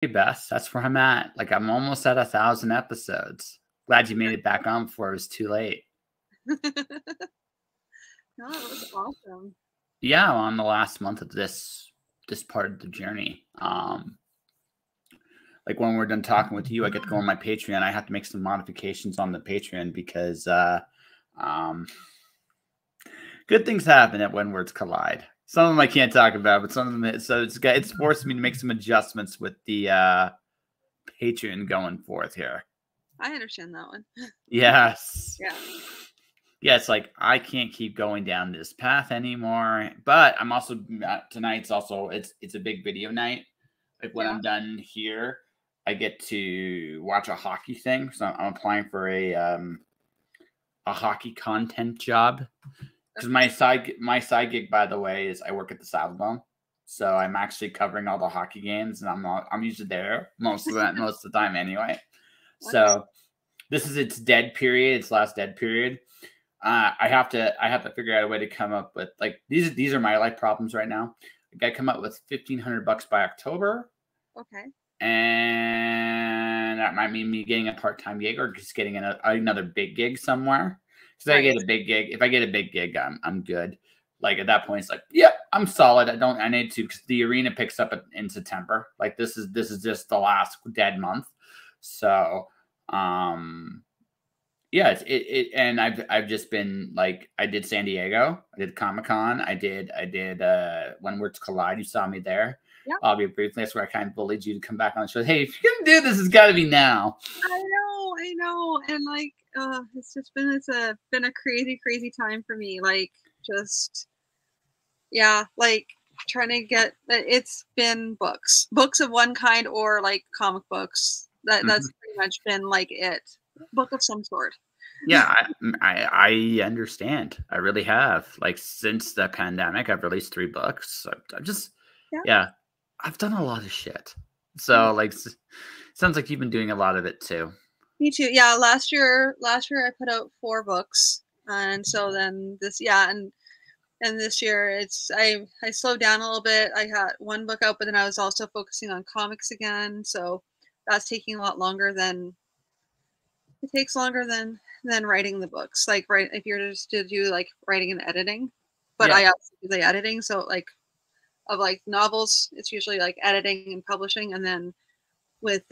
Hey, Beth, that's where I'm at. Like, I'm almost at 1,000 episodes. Glad you made it back on before it was too late. No, it was awesome. Yeah, I'm on the last month of this part of the journey. Like when we're done talking with you, I get to go on my Patreon. I have to make some modifications on the Patreon because good things happen at When Words Collide. Some of them I can't talk about, but some of them, so it's forced me to make some adjustments with the Patreon going forth here. I understand that one. Yes. Yeah. Yeah, it's like I can't keep going down this path anymore. But I'm also tonight's also it's a big video night. Like when I'm done here, I get to watch a hockey thing. So I'm applying for a hockey content job. Because my side gig, by the way, is I work at the Saddledome. So I'm actually covering all the hockey games, and I'm usually there most of the time anyway. So this is its dead period, its last dead period. I have to figure out a way to come up with like these are my life problems right now. I got to come up with $1,500 by October. Okay. And that might mean me getting a part-time gig or just getting another big gig somewhere. Because I get a big gig. If I get a big gig, I'm good. Like at that point, it's like, yeah, I'm solid. I need to because the arena picks up in September. Like this is just the last dead month. So yeah, and I've just been like I did San Diego, I did Comic-Con, I did When Words Collide. You saw me there. Yeah. I'll be briefly. That's where I kind of bullied you to come back on the show. Hey, if you're gonna do this, it's got to be now. I know, and like, it's just been a crazy time for me. Like, just like trying to get. It's been books of one kind or like comic books. That's pretty much been like it. Book of some sort. Yeah, I understand. I really have. Like since the pandemic, I've released 3 books. I've just I've done a lot of shit. So like, sounds like you've been doing a lot of it too. Me too. Yeah, last year I put out 4 books, and so then and this year I slowed down a little bit. I had 1 book out, but then I was also focusing on comics again, so that's taking a lot longer than it takes longer than writing the books. Like if you're just to do like writing and editing, but I also do the editing. So like of like novels, it's usually like editing and publishing, and then with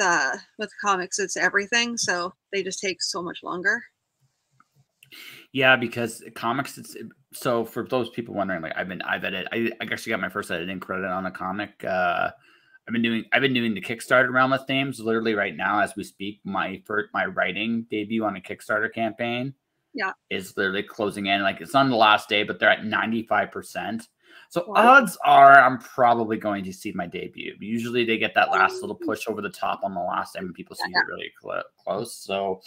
comics, it's everything. So they just take so much longer. Yeah, because comics, so for those people wondering, like I've edited. I actually got my first editing credit on a comic. I've been doing the Kickstarter realm of themes. Literally right now, as we speak, my writing debut on a Kickstarter campaign is literally closing in. Like it's on the last day, but they're at 95%. So odds are I'm probably going to see my debut. Usually they get that last little push over the top on the last day when people see it really close. So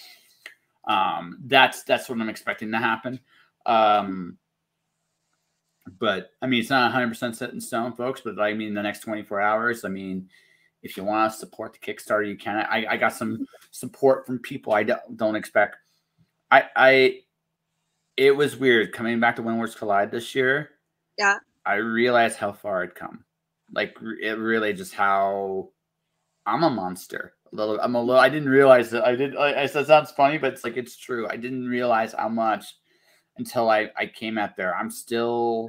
that's what I'm expecting to happen. But I mean, it's not 100% set in stone, folks. But I mean, the next 24 hours. I mean, if you want to support the Kickstarter, you can. I got some support from people I don't expect. It was weird coming back to When Words Collide this year. Yeah. I realized how far I'd come. Like it really just how I'm a monster. I didn't realize that. I said sounds funny, but it's like it's true. I didn't realize how much until I came out there. I'm still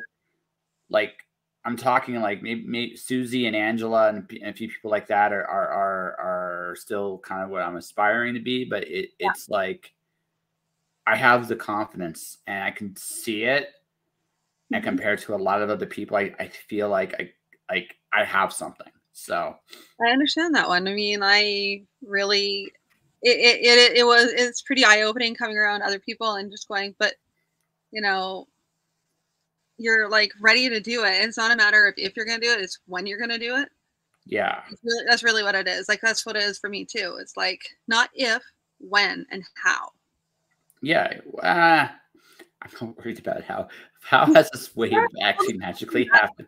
like I'm talking like maybe Susie and Angela and a few people like that are still kind of what I'm aspiring to be, but it's like I have the confidence and I can see it. And compared to a lot of other people, I feel like I have something. So I understand that one. I mean, I really it's pretty eye opening coming around other people and just going, but you know, you're like ready to do it. It's not a matter of if you're going to do it; it's when you're going to do it. Yeah, that's really what it is. Like that's what it is for me too. It's like not if, when, and how. Yeah, I'm not worried about how has this wave actually magically happened.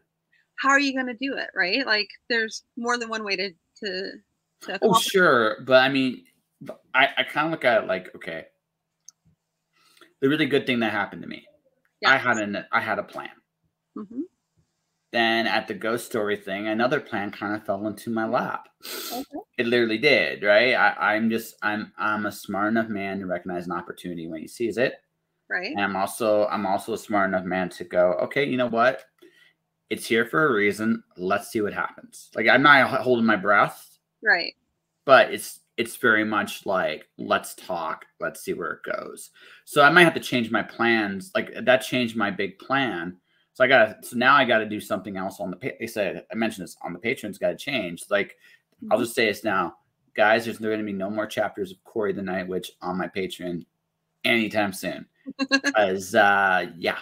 How are you going to do it, right? Like there's more than one way to oh, sure. But I mean, I kind of look at it like, okay, the really good thing that happened to me, I had a plan. then at the ghost story thing, another plan kind of fell into my lap. Okay. It literally did, right? I'm a smart enough man to recognize an opportunity when he sees it. Right. And I'm also a smart enough man to go, okay, you know what? It's here for a reason. Let's see what happens. Like, I'm not holding my breath. Right. But it's very much like, let's talk. Let's see where it goes. So I might have to change my plans. Like, that changed my big plan. So now I got to do something else on the I mentioned this on the Patreon's got to change. Like, I'll just say this now, guys, there's going to be no more chapters of Corey the Night Witch on my Patreon anytime soon. As yeah.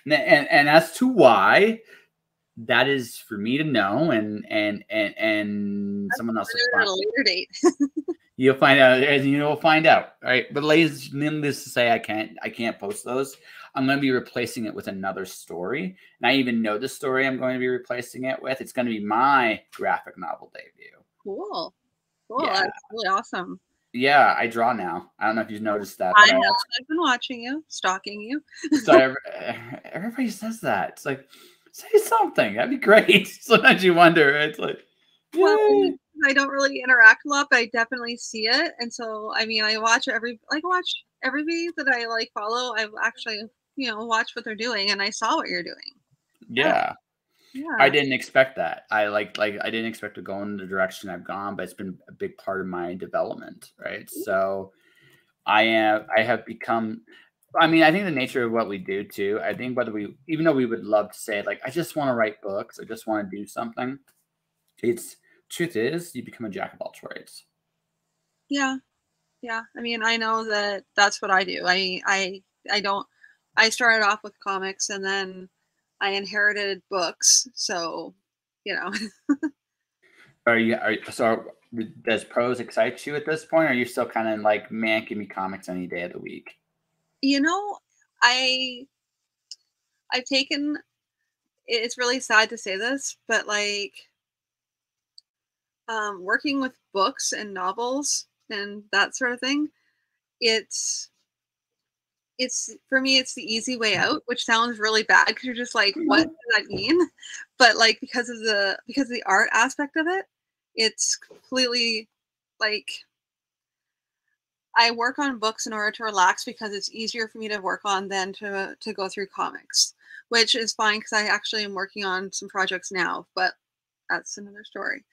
And as to why, that is for me to know, and someone else at a later date. You'll find out, as you'll find out, right? But ladies, needless to say, I can't post those. I'm going to be replacing it with another story, and I even know the story I'm going to be replacing it with. It's going to be my graphic novel debut. Cool. Yeah. That's really awesome. Yeah, I draw now. I don't know if you've noticed that. I know. I've been watching you, stalking you. So everybody says that. It's like, say something. That'd be great. Sometimes you wonder. It's like, yay. Well, I don't really interact a lot, but I definitely see it. And so, I mean, I watch everybody that I like follow. I've actually, watch what they're doing, and I saw what you're doing. Yeah. Yeah. I didn't expect that. I didn't expect to go in the direction I've gone, but it's been a big part of my development, right? So I have become, I mean, I think the nature of what we do too, I think even though we would love to say, like, I just want to write books, I just want to do something, truth is, you become a jack of all trades. Yeah. Yeah. I mean, I know that that's what I do. I started off with comics, and then I inherited books. So, So does prose excite you at this point? Or are you still kind of like, man, give me comics any day of the week? I've taken, it's really sad to say this, but like, working with books and novels and that sort of thing, it's for me, it's the easy way out, which sounds really bad because you're just like, what does that mean? But like, because of the art aspect of it, it's completely like, I work on books in order to relax because it's easier for me to work on than to go through comics, which is fine because I actually am working on some projects now, but that's another story.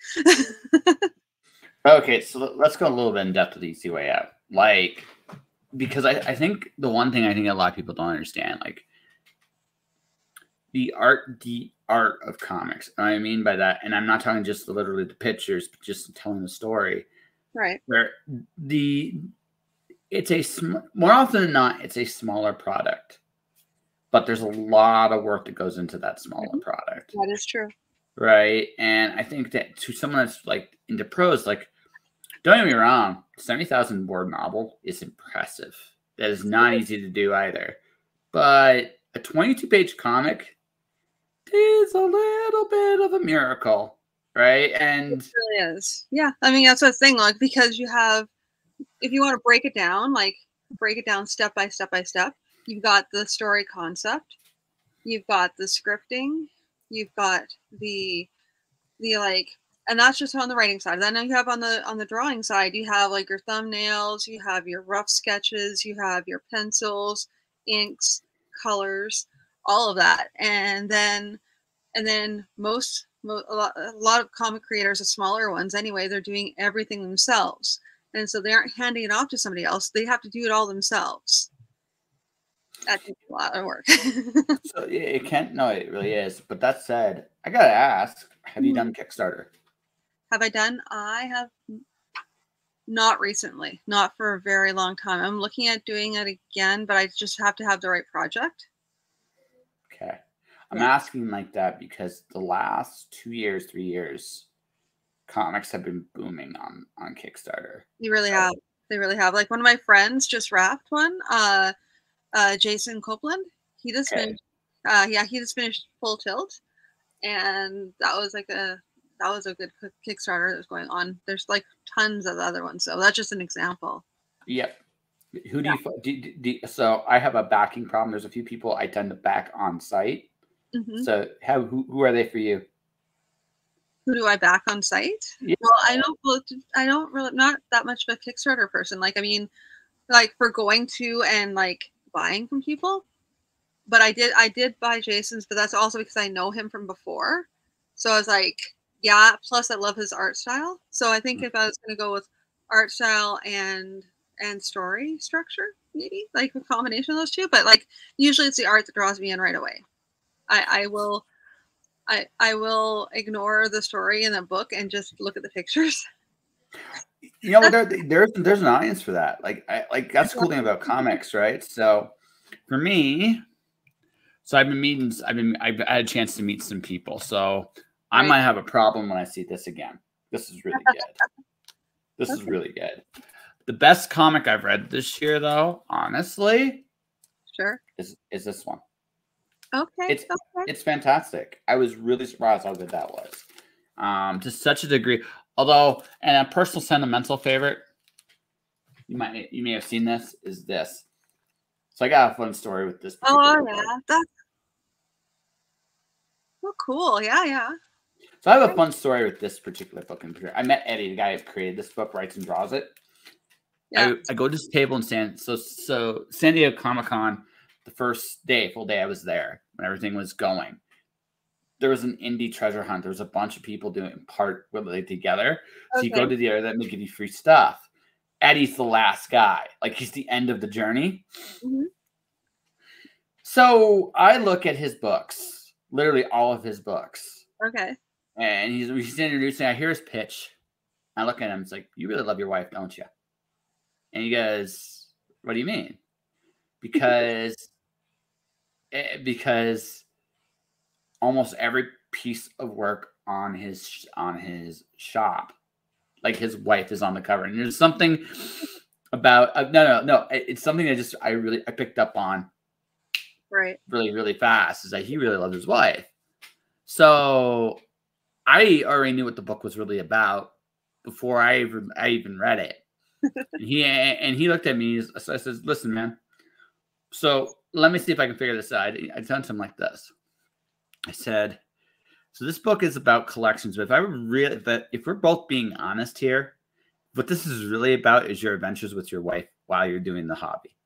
Okay, so let's go a little bit in depth with the easy way out. Like, because I think the one thing I think a lot of people don't understand, like, the art of comics. I mean by that, and I'm not talking just literally the pictures, but just telling the story. Right. Where more often than not, it's a smaller product, but there's a lot of work that goes into that smaller product. That is true. Right. And I think that to someone that's like into prose, like, don't get me wrong, 70,000 word novel is impressive. That is not easy to do either. But a 22-page comic is a little bit of a miracle, right? And it really is. Yeah. I mean, that's the thing, like, because if you want to break it down step by step by step, you've got the story concept, you've got the scripting, you've got the like, and that's just on the writing side. Then you have on the drawing side, you have like your thumbnails, you have your rough sketches, you have your pencils, inks, colors, all of that. And then a lot of comic creators, the smaller ones anyway, they're doing everything themselves. And so they aren't handing it off to somebody else. They have to do it all themselves. That takes a lot of work. So it really is. But that said, I gotta ask, have you done Kickstarter? Have I done? I have not recently, not for a very long time. I'm looking at doing it again, but I just have to have the right project. Okay. I'm asking like that because the last 2 years, 3 years, comics have been booming on Kickstarter. They really have. They really have. Like, one of my friends just wrapped one. Jason Copeland. He just finished. He just finished Full Tilt, and that was a good Kickstarter that was going on. There's like tons of other ones, so that's just an example. Yep. Who do you so I have a backing problem. There's a few people I tend to back on site. Mm-hmm. So who are they for you? Who do I back on site? Yeah. Well, I don't really, not that much of a Kickstarter person. Like, I mean, like for going to and like buying from people. But I did buy Jason's, but that's also because I know him from before. So I was like, yeah, plus I love his art style. So I think if I was going to go with art style and story structure, maybe like a combination of those two, but like usually it's the art that draws me in right away. I will I will ignore the story in the book and just look at the pictures. You know, there's an audience for that. Like that's the cool thing about comics, right? So for me, so I've had a chance to meet some people. So I Right. might have a problem when I see this again. This is really good. This is Okay. really good. The best comic I've read this year, though, honestly, Sure. is this one. Okay. Okay. It's fantastic. I was really surprised how good that was. To such a degree. Although, and a personal sentimental favorite, you may have seen this, is this. So I got a fun story with this particular Oh book. yeah. That's so cool. Yeah, yeah. So I have a fun story with this particular book in particular. I met Eddie, the guy who created this book, writes and draws it. Yeah. I go to this table in San Diego Comic-Con, the first day, full day I was there when everything was going. There was an indie treasure hunt. There was a bunch of people doing part together. So you go Okay. to the area that may give you free stuff. Eddie's the last guy. Like he's the end of the journey. Mm-hmm. So I look at his books, literally all of his books. Okay. And he's introducing, I hear his pitch. I look at him, it's like, you really love your wife, don't you? And he goes, what do you mean? Because almost every piece of work on his shop, like his wife is on the cover. And there's something about no. It's something that I picked up on Right. really, really fast, is that he really loves his wife. So I already knew what the book was really about before I even read it. And he looked at me. So I says, "Listen, man. So let me see if I can figure this out." I told him like this. I said, "So this book is about collections, but if we're both being honest here, what this is really about is your adventures with your wife while you're doing the hobby."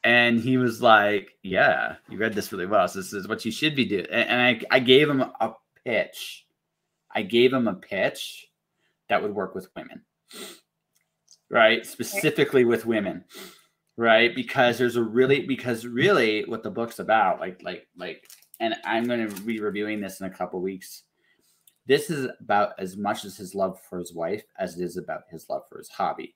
And he was like, "Yeah, you read this really well. So this is what you should be doing." And I gave him a pitch. I gave him a pitch that would work with women, right? Specifically with women, right? Because really what the book's about, and I'm going to be reviewing this in a couple weeks. This is about as much as his love for his wife as it is about his love for his hobby.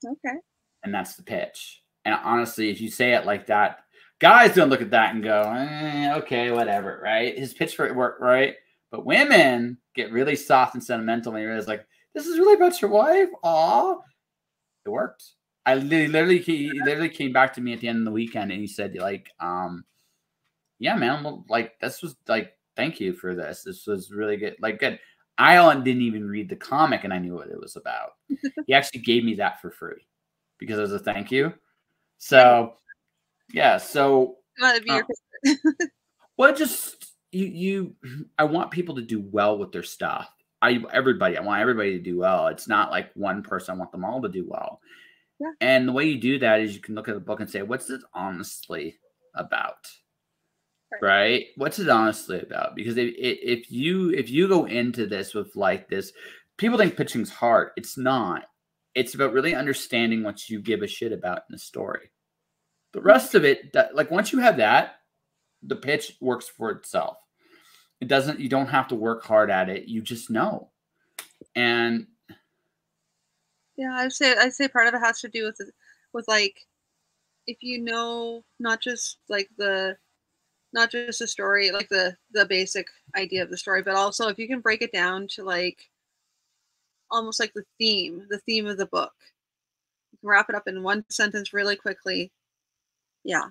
Okay. And that's the pitch. And honestly, if you say it like that, guys don't look at that and go, okay, whatever, right? His pitch for it worked, right? But women get really soft and sentimental when you realize, like, this is really about your wife. Aw, it worked. He literally came back to me at the end of the weekend and he said, like, yeah, man, well, like, this was like, thank you for this. This was really good. Like, good. I didn't even read the comic and I knew what it was about. He actually gave me that for free because as a thank you. So, yeah. So, well, just I want people to do well with their stuff. I want everybody to do well. It's not like one person. I want them all to do well. Yeah. And the way you do that is you can look at the book and say, what's it honestly about? Right? What's it honestly about? Because if you go into this with like this, people think pitching's hard. It's not. It's about really understanding what you give a shit about in the story. The rest of it, like once you have that, the pitch works for itself. It doesn't. You don't have to work hard at it. You just know. And yeah, I'd say part of it has to do with like if you know not just the story, like the basic idea of the story, but also if you can break it down to like almost like the theme of the book. You can wrap it up in one sentence really quickly. Yeah,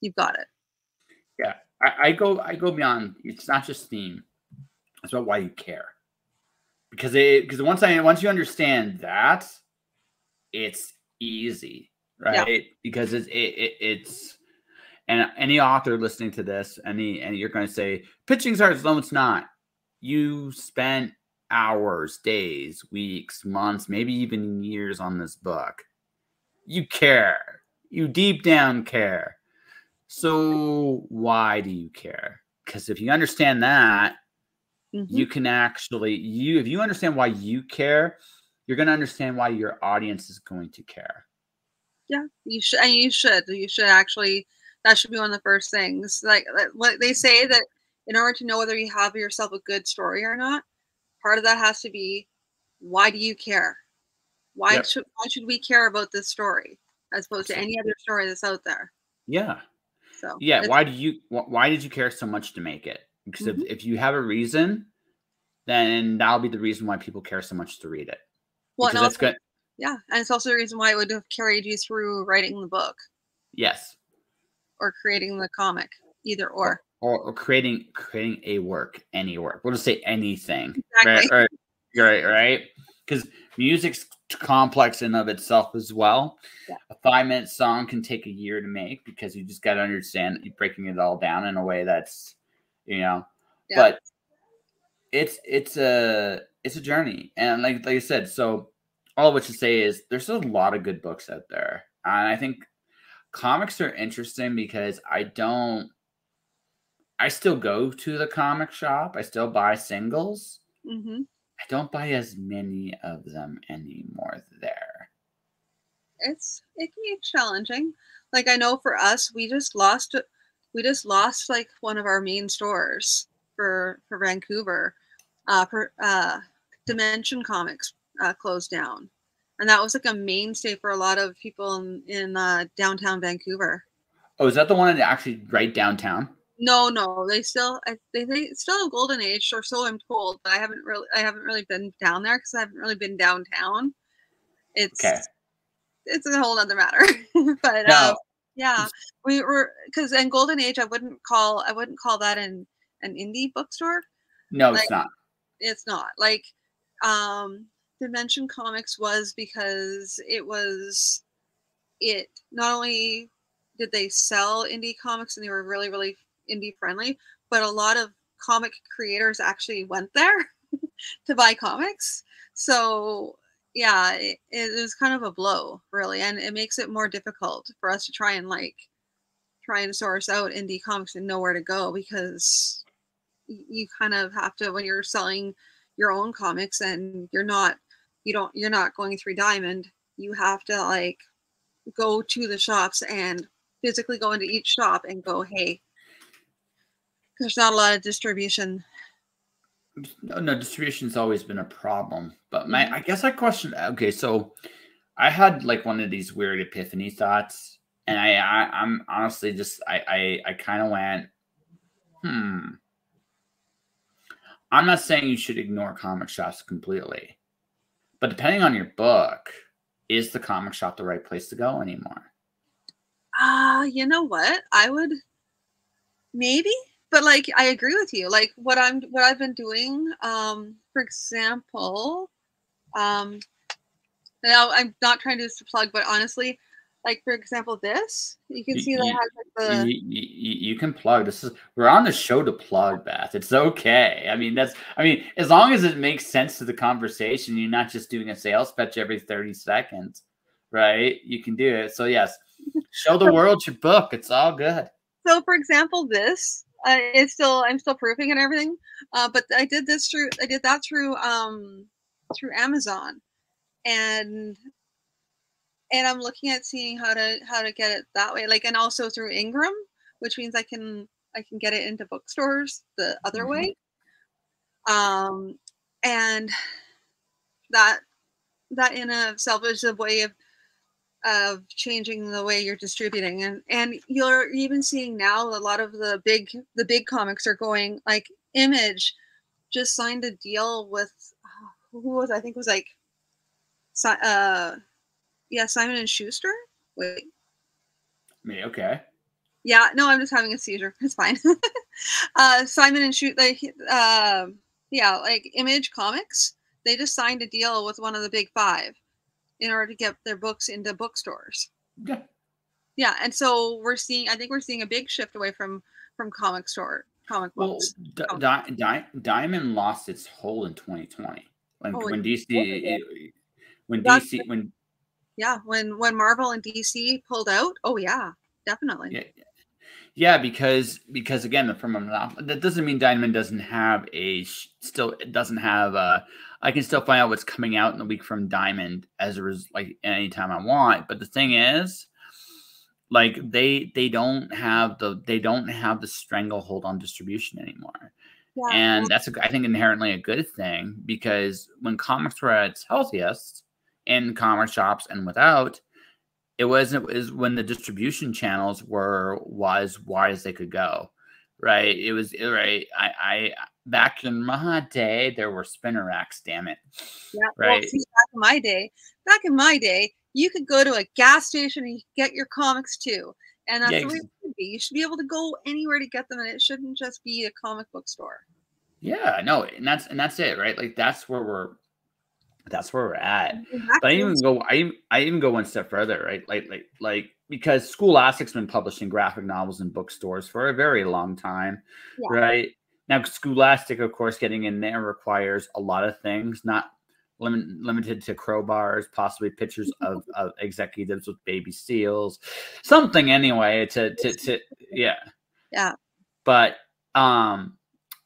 you've got it. Yeah, I go beyond. It's not just theme. It's about why you care. Because once you understand that, it's easy, right? Yeah. Because it's And any author listening to this, and you're going to say, pitching's hard. No, it's not. You spent hours, days, weeks, months, maybe even years on this book. You care. You deep down care. So why do you care? Because if you understand that, you can actually, if you understand why you care, you're going to understand why your audience is going to care. Yeah, you should. And you should actually, that should be one of the first things. Like what they say, that in order to know whether you have yourself a good story or not, part of that has to be, why do you care? Why should we care about this story as opposed to any other story that's out there? Yeah. So yeah, why did you care so much to make it? Because if you have a reason, then that'll be the reason why people care so much to read it. Well, and also, that's good. Yeah, and it's also the reason why it would have carried you through writing the book. Yes. Or creating the comic, either or. Or creating a work, any work. We'll just say anything. Exactly. Right? Because music's complex in of itself as well. Yeah. A 5-minute song can take a year to make because you just got to understand that you're breaking it all down in a way that's, but it's a journey. And like I said, so all of which to say is there's a lot of good books out there. And I think comics are interesting because I still go to the comic shop. I still buy singles. I don't buy as many of them anymore there. It can be challenging. Like, I know for us, we just lost like one of our main stores for Vancouver. Dimension Comics closed down. And that was like a mainstay for a lot of people in downtown Vancouver. Oh, is that the one that actually right downtown? No, they still have Golden Age, or so I'm told. But I haven't really been down there because I haven't really been downtown. It's a whole other matter. But no. Yeah, we were, because in Golden Age I wouldn't call that an indie bookstore. No, it's not. It's not. Like Dimension Comics was, because it not only did they sell indie comics and they were really, really indie friendly, but a lot of comic creators actually went there to buy comics. So yeah, it was kind of a blow, really, and it makes it more difficult for us to try and source out indie comics and know where to go, because you kind of have to, when you're selling your own comics and you're not going through Diamond, you have to like go to the shops and physically go into each shop and go, hey, there's not a lot of distribution. No, distribution's always been a problem. But I guess I questioned. Okay, so I had like one of these weird epiphany thoughts, and I'm honestly just I kind of went, I'm not saying you should ignore comic shops completely, but depending on your book, is the comic shop the right place to go anymore? You know what? I would maybe, but like I agree with you. Like what I've been doing, for example, now I'm not trying to just plug, but honestly, like for example, this, you can see that has like the you can plug. We're on the show to plug, Beth. It's okay. I mean, as long as it makes sense to the conversation, you're not just doing a sales pitch every 30 seconds, right? You can do it. So yes, show the world your book. It's all good. So for example, this I'm still proofing and everything, but I did that through Amazon, and I'm looking at seeing how to get it that way, like, and also through Ingram, which means I can get it into bookstores the other way, and that in of itself is a way of changing the way you're distributing, and you're even seeing now a lot of the big comics are going, like Image just signed a deal with who was, I think it was like Simon and Schuster. Wait. Me, okay. Yeah, no, I'm just having a seizure. It's fine. Simon and Schuster, like Image Comics, they just signed a deal with one of the big five in order to get their books into bookstores. Yeah. Yeah, and so I think we're seeing a big shift away from comic Well, books. Comic books. Diamond lost its hold in 2020 Oh, when that's when yeah, when Marvel and DC pulled out. Oh yeah, definitely. yeah, yeah, because again, from a monopoly, that doesn't mean Diamond doesn't have still it doesn't have I can still find out what's coming out in the week from Diamond as a like anytime I want. But the thing is, like they don't have the stranglehold on distribution anymore. Yeah, And that's I think inherently a good thing, because when comics were at its healthiest in comic shops and without, it was when the distribution channels were as wide as they could go, right? It was right. I back in my day, there were spinner racks. Damn it, yeah. Well, right? see, back in my day, you could go to a gas station and you could get your comics too, and that's Yeah, the way it should be. You should be able to go anywhere to get them, and it shouldn't just be a comic book store. yeah, no, and that's it, right? Like that's where we're at. But Exactly. I even go one step further, right? Like because Scholastic's been publishing graphic novels in bookstores for a very long time, Yeah. right? Now Scholastic, of course, getting in there requires a lot of things, not limited to crowbars, possibly pictures of executives with baby seals, something anyway to yeah. Yeah. But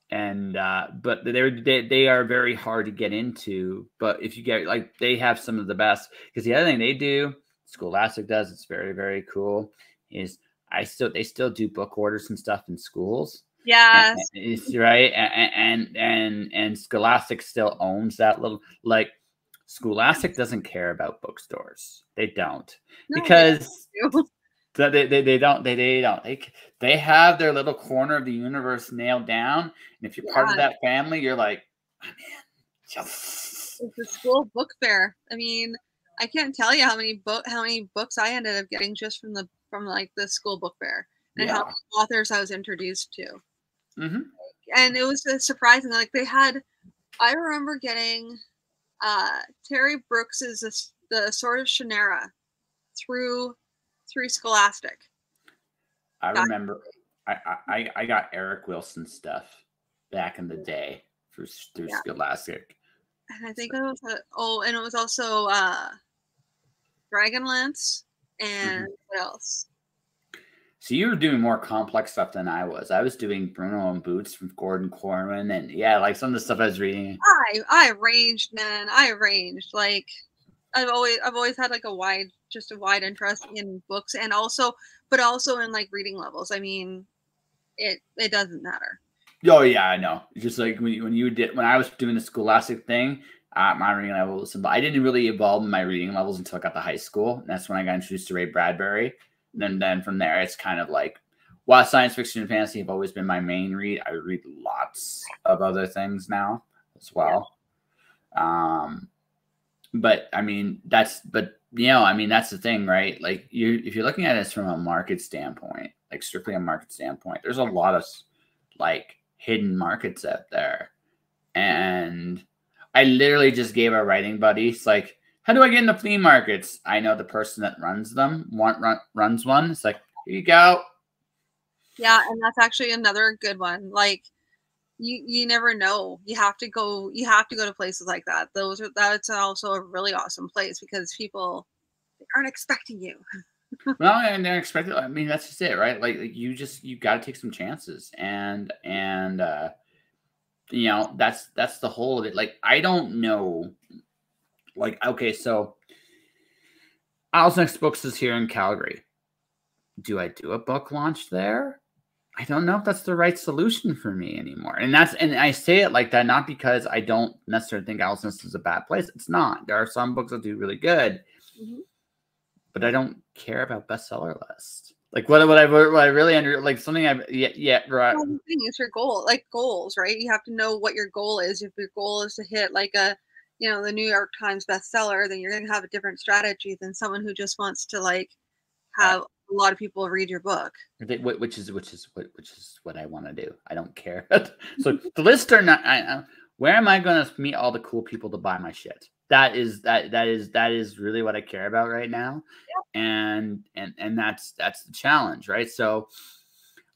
but they are very hard to get into. But if you get like, they have some of the best, because the other thing they do, Scholastic does, it's very, very cool, is they still do book orders and stuff in schools. Yes. It's right, and Scholastic still owns that little, like, Scholastic doesn't care about bookstores. They don't, No, because they don't. so they don't. They have their little corner of the universe nailed down. And if you're part of that family, you're like, I'm in. Yes. It's a school book fair. I mean, I can't tell you how many books I ended up getting just from like the school book fair, and how many authors I was introduced to. Mm-hmm. And it was surprising. Like I remember getting Terry Brooks's The Sword of Shannara through Scholastic. I remember I got Eric Wilson stuff back in the day through Scholastic. And I think it was and it was also Dragonlance and what else? So you were doing more complex stuff than I was. I was doing Bruno and Boots from Gordon Corman, and like some of the stuff I was reading. I arranged, man. I arranged. Like I've always had like a wide interest in books, and but also in like reading levels. I mean, it doesn't matter. Oh yeah, I know. Just like when I was doing the Scholastic thing, my reading level was, but I didn't really evolve in my reading levels until I got to high school. And that's when I got introduced to Ray Bradbury. And then from there, it's kind of like, while science fiction and fantasy have always been my main read, I read lots of other things now as well. But I mean, that's the thing, right? Like if you're looking at it from a market standpoint, like strictly a market standpoint, there's a lot of like hidden markets out there. And I literally just gave our writing buddies, like, how do I get into flea markets? I know the person that runs them, runs one. It's like, here you go. Yeah, and that's actually another good one. Like, you never know. You have to go to places like that. That's also a really awesome place, because people aren't expecting you. Well, and they're expected. I mean, that's just it, right? Like you got to take some chances, and that's the whole of it. Like, I don't know. Like, okay, so Al's Next Books is here in Calgary. Do I do a book launch there? I don't know if that's the right solution for me anymore. And I say it like that, not because I don't necessarily think Al's Nest is a bad place. It's not. There are some books that do really good, but I don't care about bestseller lists. Like what I really like something right. Well, the thing is your goal, like goals, right? You have to know what your goal is. If your goal is to hit like the New York Times bestseller, then you're going to have a different strategy than someone who just wants to like have a lot of people read your book. Which is what I want to do. I don't care. So the list or not, where am I going to meet all the cool people to buy my shit? That is really what I care about right now. and that's the challenge, right? So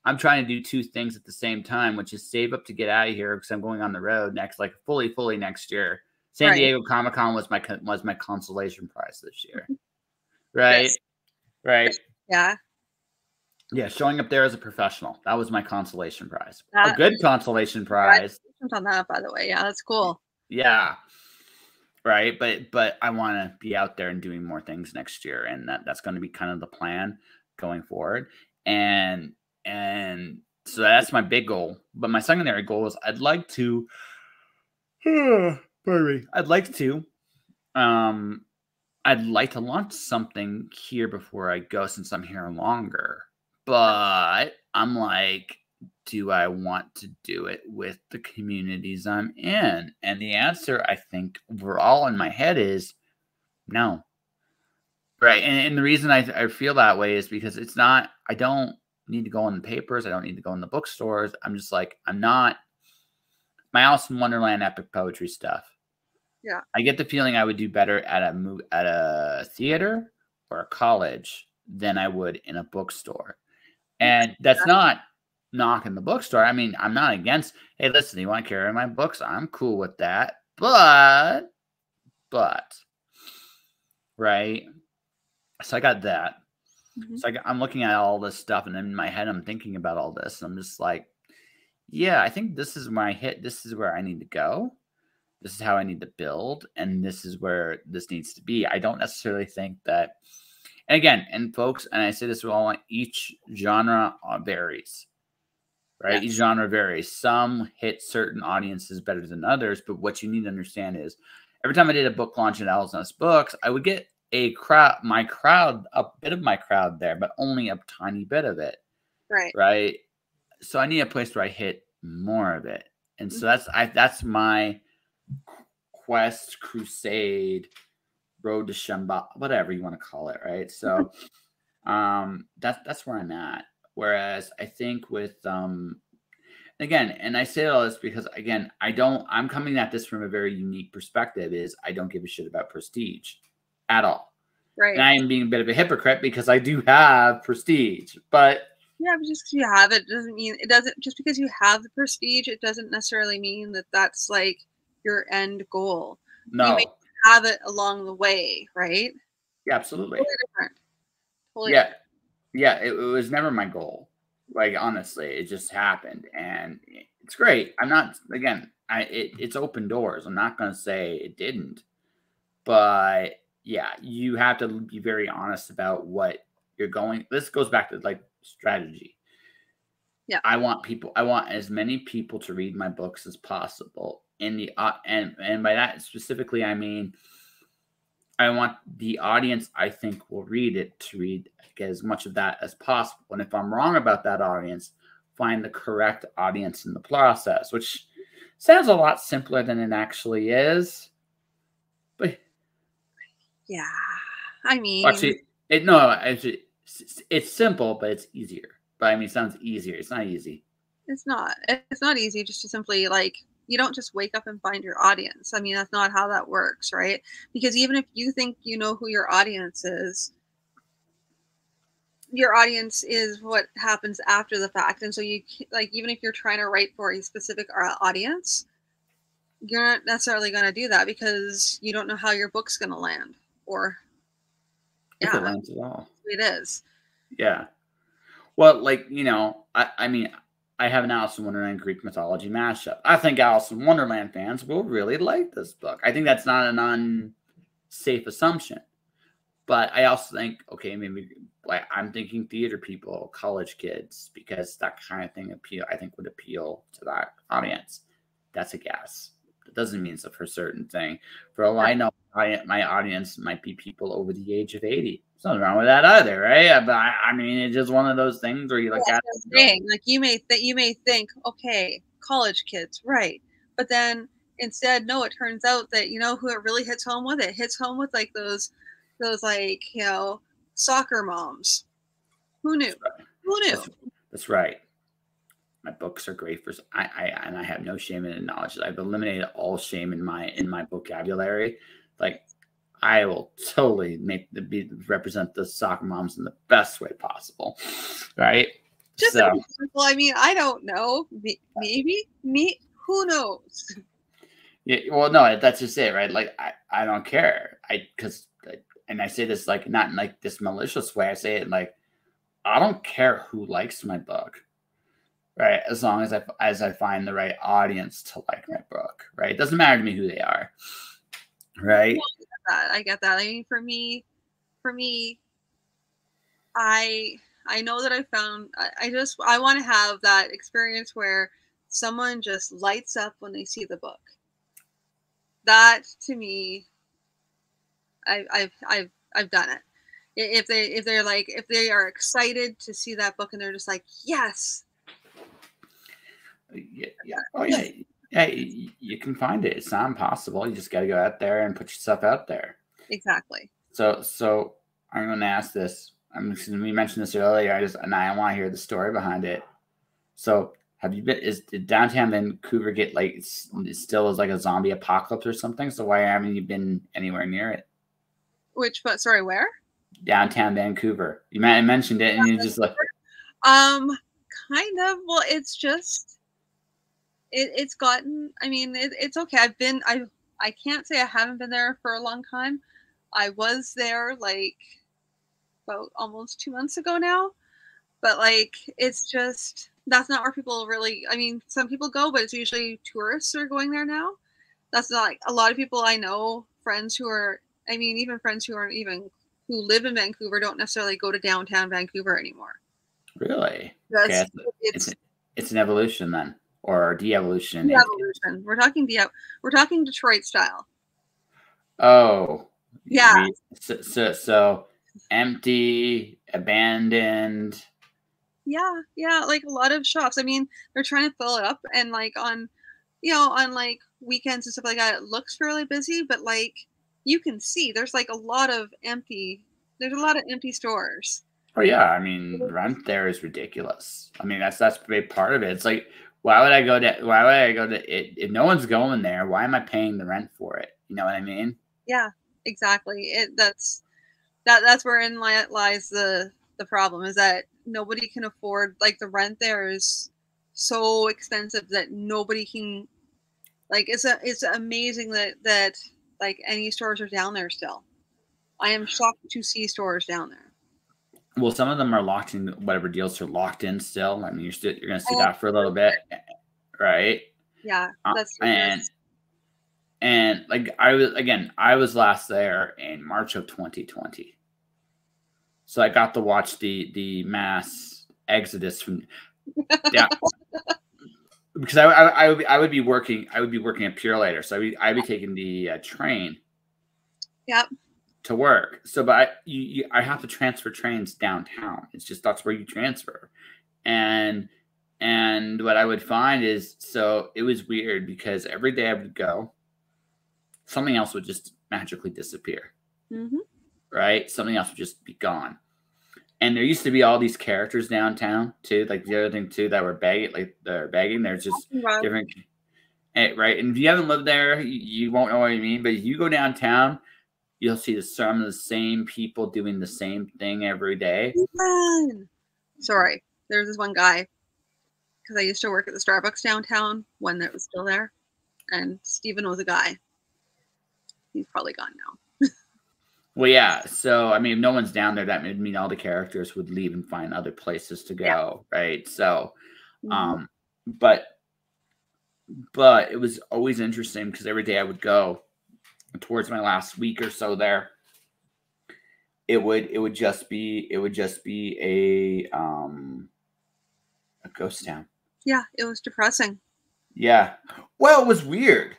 I'm trying to do two things at the same time, which is save up to get out of here because I'm going on the road next, like fully next year. San Diego Comic-Con was my consolation prize this year. Right? Yes. Right. Yeah. Yeah, showing up there as a professional. That was my consolation prize. A good consolation prize. On that, by the way. Yeah, that's cool. Yeah. Right. But I want to be out there and doing more things next year. And that's going to be kind of the plan going forward. And so that's my big goal. But my secondary goal is I'd like to I'd like to launch something here before I go since I'm here longer. But I'm like, do I want to do it with the communities I'm in? And the answer, I think, overall in my head is no. Right. And the reason I feel that way is because it's not, I don't need to go in the papers. I don't need to go in the bookstores. I'm just like, I'm not my Alice in Wonderland epic poetry stuff. Yeah. I get the feeling I would do better at a theater or a college than I would in a bookstore. And that's not knocking the bookstore. I mean, I'm not against, hey, listen, you want to carry my books? I'm cool with that. But, right? So I got that. So I'm looking at all this stuff, and in my head, I'm thinking about all this. And I'm just like, yeah, I think this is where this is where I need to go. This is how I need to build. And this is where this needs to be. I don't necessarily think that, and again, and folks, and I say this with all, each genre varies, right? Yes. Each genre varies. Some hit certain audiences better than others, but what you need to understand is every time I did a book launch at Alice Books, I would get a bit of my crowd there, but only a tiny bit of it. Right. Right. So I need a place where I hit more of it. And so that's my quest, crusade, road to Shamba, whatever you want to call it, right? So that's where I'm at. Whereas I think with again, and I say all this because again, I'm coming at this from a very unique perspective, is I don't give a shit about prestige at all. Right. And I am being a bit of a hypocrite because I do have prestige, but yeah, but just because you have it doesn't mean just because you have the prestige, it doesn't necessarily mean that that's like your end goal. No. You may have it along the way, right? Yeah, absolutely. Totally different. Totally different. Yeah, it was never my goal. Like, honestly, it just happened, and it's great. I'm not, again, it's open doors. I'm not going to say it didn't, but yeah, you have to be very honest about what you're going. This goes back to like strategy. Yeah, I want as many people to read my books as possible. And by that specifically, I mean, I want the audience I think will read it to get as much of that as possible. And if I'm wrong about that audience, find the correct audience in the process, which sounds a lot simpler than it actually is. But yeah, I mean, actually, it's simple, but it's easier. But I mean, it sounds easier. It's not easy. It's not easy just to simply like, you don't just wake up and find your audience. I mean, that's not how that works, right? Because even if you think you know who your audience is what happens after the fact. And so you like, even if you're trying to write for a specific audience, you're not necessarily going to do that because you don't know how your book's going to land, or if it lands at all. It is. Yeah. Well, like, you know, I mean, I have an Alice in Wonderland Greek mythology mashup. I think Alice in Wonderland fans will really like this book. I think that's not an unsafe assumption. But I also think, okay, maybe like I'm thinking theater people, college kids, because that kind of thing would appeal to that audience. That's a guess. It doesn't mean so for a certain thing. For all I know, my audience might be people over the age of 80. There's nothing wrong with that either, right? But I mean, it's just one of those things where you look at it. Like you may think, okay, college kids, right? But then instead, no, it turns out that you know who it really hits home with. It hits home with like those like, you know, soccer moms. Who knew? Who knew? That's right. My books are great for and I have no shame in acknowledging it. I've eliminated all shame in my vocabulary. Like, I will totally represent the soccer moms in the best way possible, right? Just So, an example. I mean, I don't know. Maybe me. Who knows? yeah, well, no, that's just it, right? Like, I don't care. And I say this like not in like this malicious way. I say it like, I don't care who likes my book, right? As long as I find the right audience to like my book, right? It doesn't matter to me who they are, right? I get that. I mean, for me, I know that I found. I want to have that experience where someone just lights up when they see the book. That to me, I've done it. If they are excited to see that book and they're just like, yes. Yeah, yeah. Oh yeah. Yeah, you can find it. It's not impossible. You just got to go out there and put yourself out there. Exactly. So I'm going to ask this. We mentioned this earlier. I want to hear the story behind it. So, did downtown Vancouver get like it still is like a zombie apocalypse or something? So why haven't you been anywhere near it? Sorry, where? Downtown Vancouver. You mentioned it, and you just like. Kind of. Well, it's just it's gotten. I mean, it's okay. I can't say I haven't been there for a long time. I was there like about almost 2 months ago now, but like it's just that's not where people really. I mean, some people go, but it's usually tourists who are going there now. That's not like a lot of people I know, friends who are. I mean, even friends who aren't even who live in Vancouver don't necessarily go to downtown Vancouver anymore. Really? Okay. It's an evolution then, or de-evolution. De-evolution. We're talking Detroit style. Oh. Yeah. So empty, abandoned. Yeah, like a lot of shops. I mean, they're trying to fill it up, and like on like weekends and stuff like that, it looks fairly busy, but like you can see there's like a lot of empty. There's a lot of empty stores. Oh yeah, I mean, rent there is ridiculous. I mean, that's a big part of it. It's like, why would I go to it if no one's going there? Why am I paying the rent for it? You know what I mean? Yeah, exactly. That's wherein lies the problem is that nobody can afford, like, the rent there is so expensive that nobody can, like, it's amazing that like any stores are down there still. I am shocked to see stores down there. Well, some of them are locked in, whatever deals are locked in still. I mean, you're going to see that for a little bit, right? Yeah, and like I was last there in March of 2020, so I got to watch the mass exodus from yeah. Because I would be working at Pure later, so I'd be taking the train. Yep. To work. So, but I have to transfer trains downtown. It's just that's where you transfer, and what I would find is, so it was weird because every day I would go, something else would just magically disappear. Mm-hmm. Right, something else would just be gone. And there used to be all these characters downtown too, like the other thing too that were begging. There's just different, right? And if you haven't lived there, you won't know what I mean. But if you go downtown, you'll see some of the same people doing the same thing every day. Sorry, there's this one guy, because I used to work at the Starbucks downtown when it was still there, and Steven was a guy. He's probably gone now. Well, yeah. So, I mean, if no one's down there, that would mean all the characters would leave and find other places to go, right? So, but it was always interesting because every day I would go towards my last week or so there, it would just be a ghost town. Yeah, it was depressing. Yeah. Well, it was weird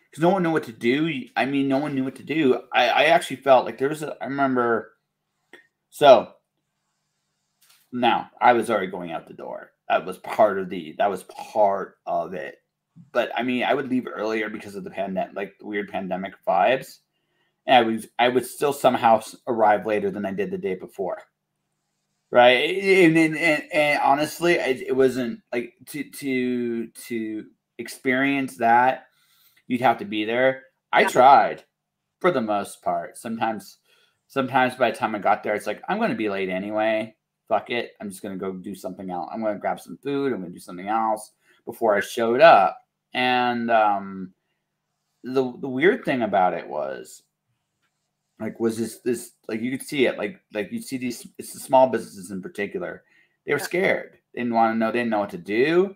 because no one knew what to do. I mean, no one knew what to do. I actually felt like I remember. So now I was already going out the door. That was part of it. But I mean, I would leave earlier because of the pandemic, like the weird pandemic vibes. And I would still somehow arrive later than I did the day before. Right. And honestly, it wasn't like to experience that. You'd have to be there. I tried. for the most part. Sometimes by the time I got there, it's like, I'm going to be late anyway. Fuck it. I'm just going to go do something else. I'm going to grab some food. I'm going to do something else before I showed up. And the weird thing about it was this like, you could see it, like you see these, it's the small businesses in particular. They were scared. They didn't want to know. They didn't know what to do.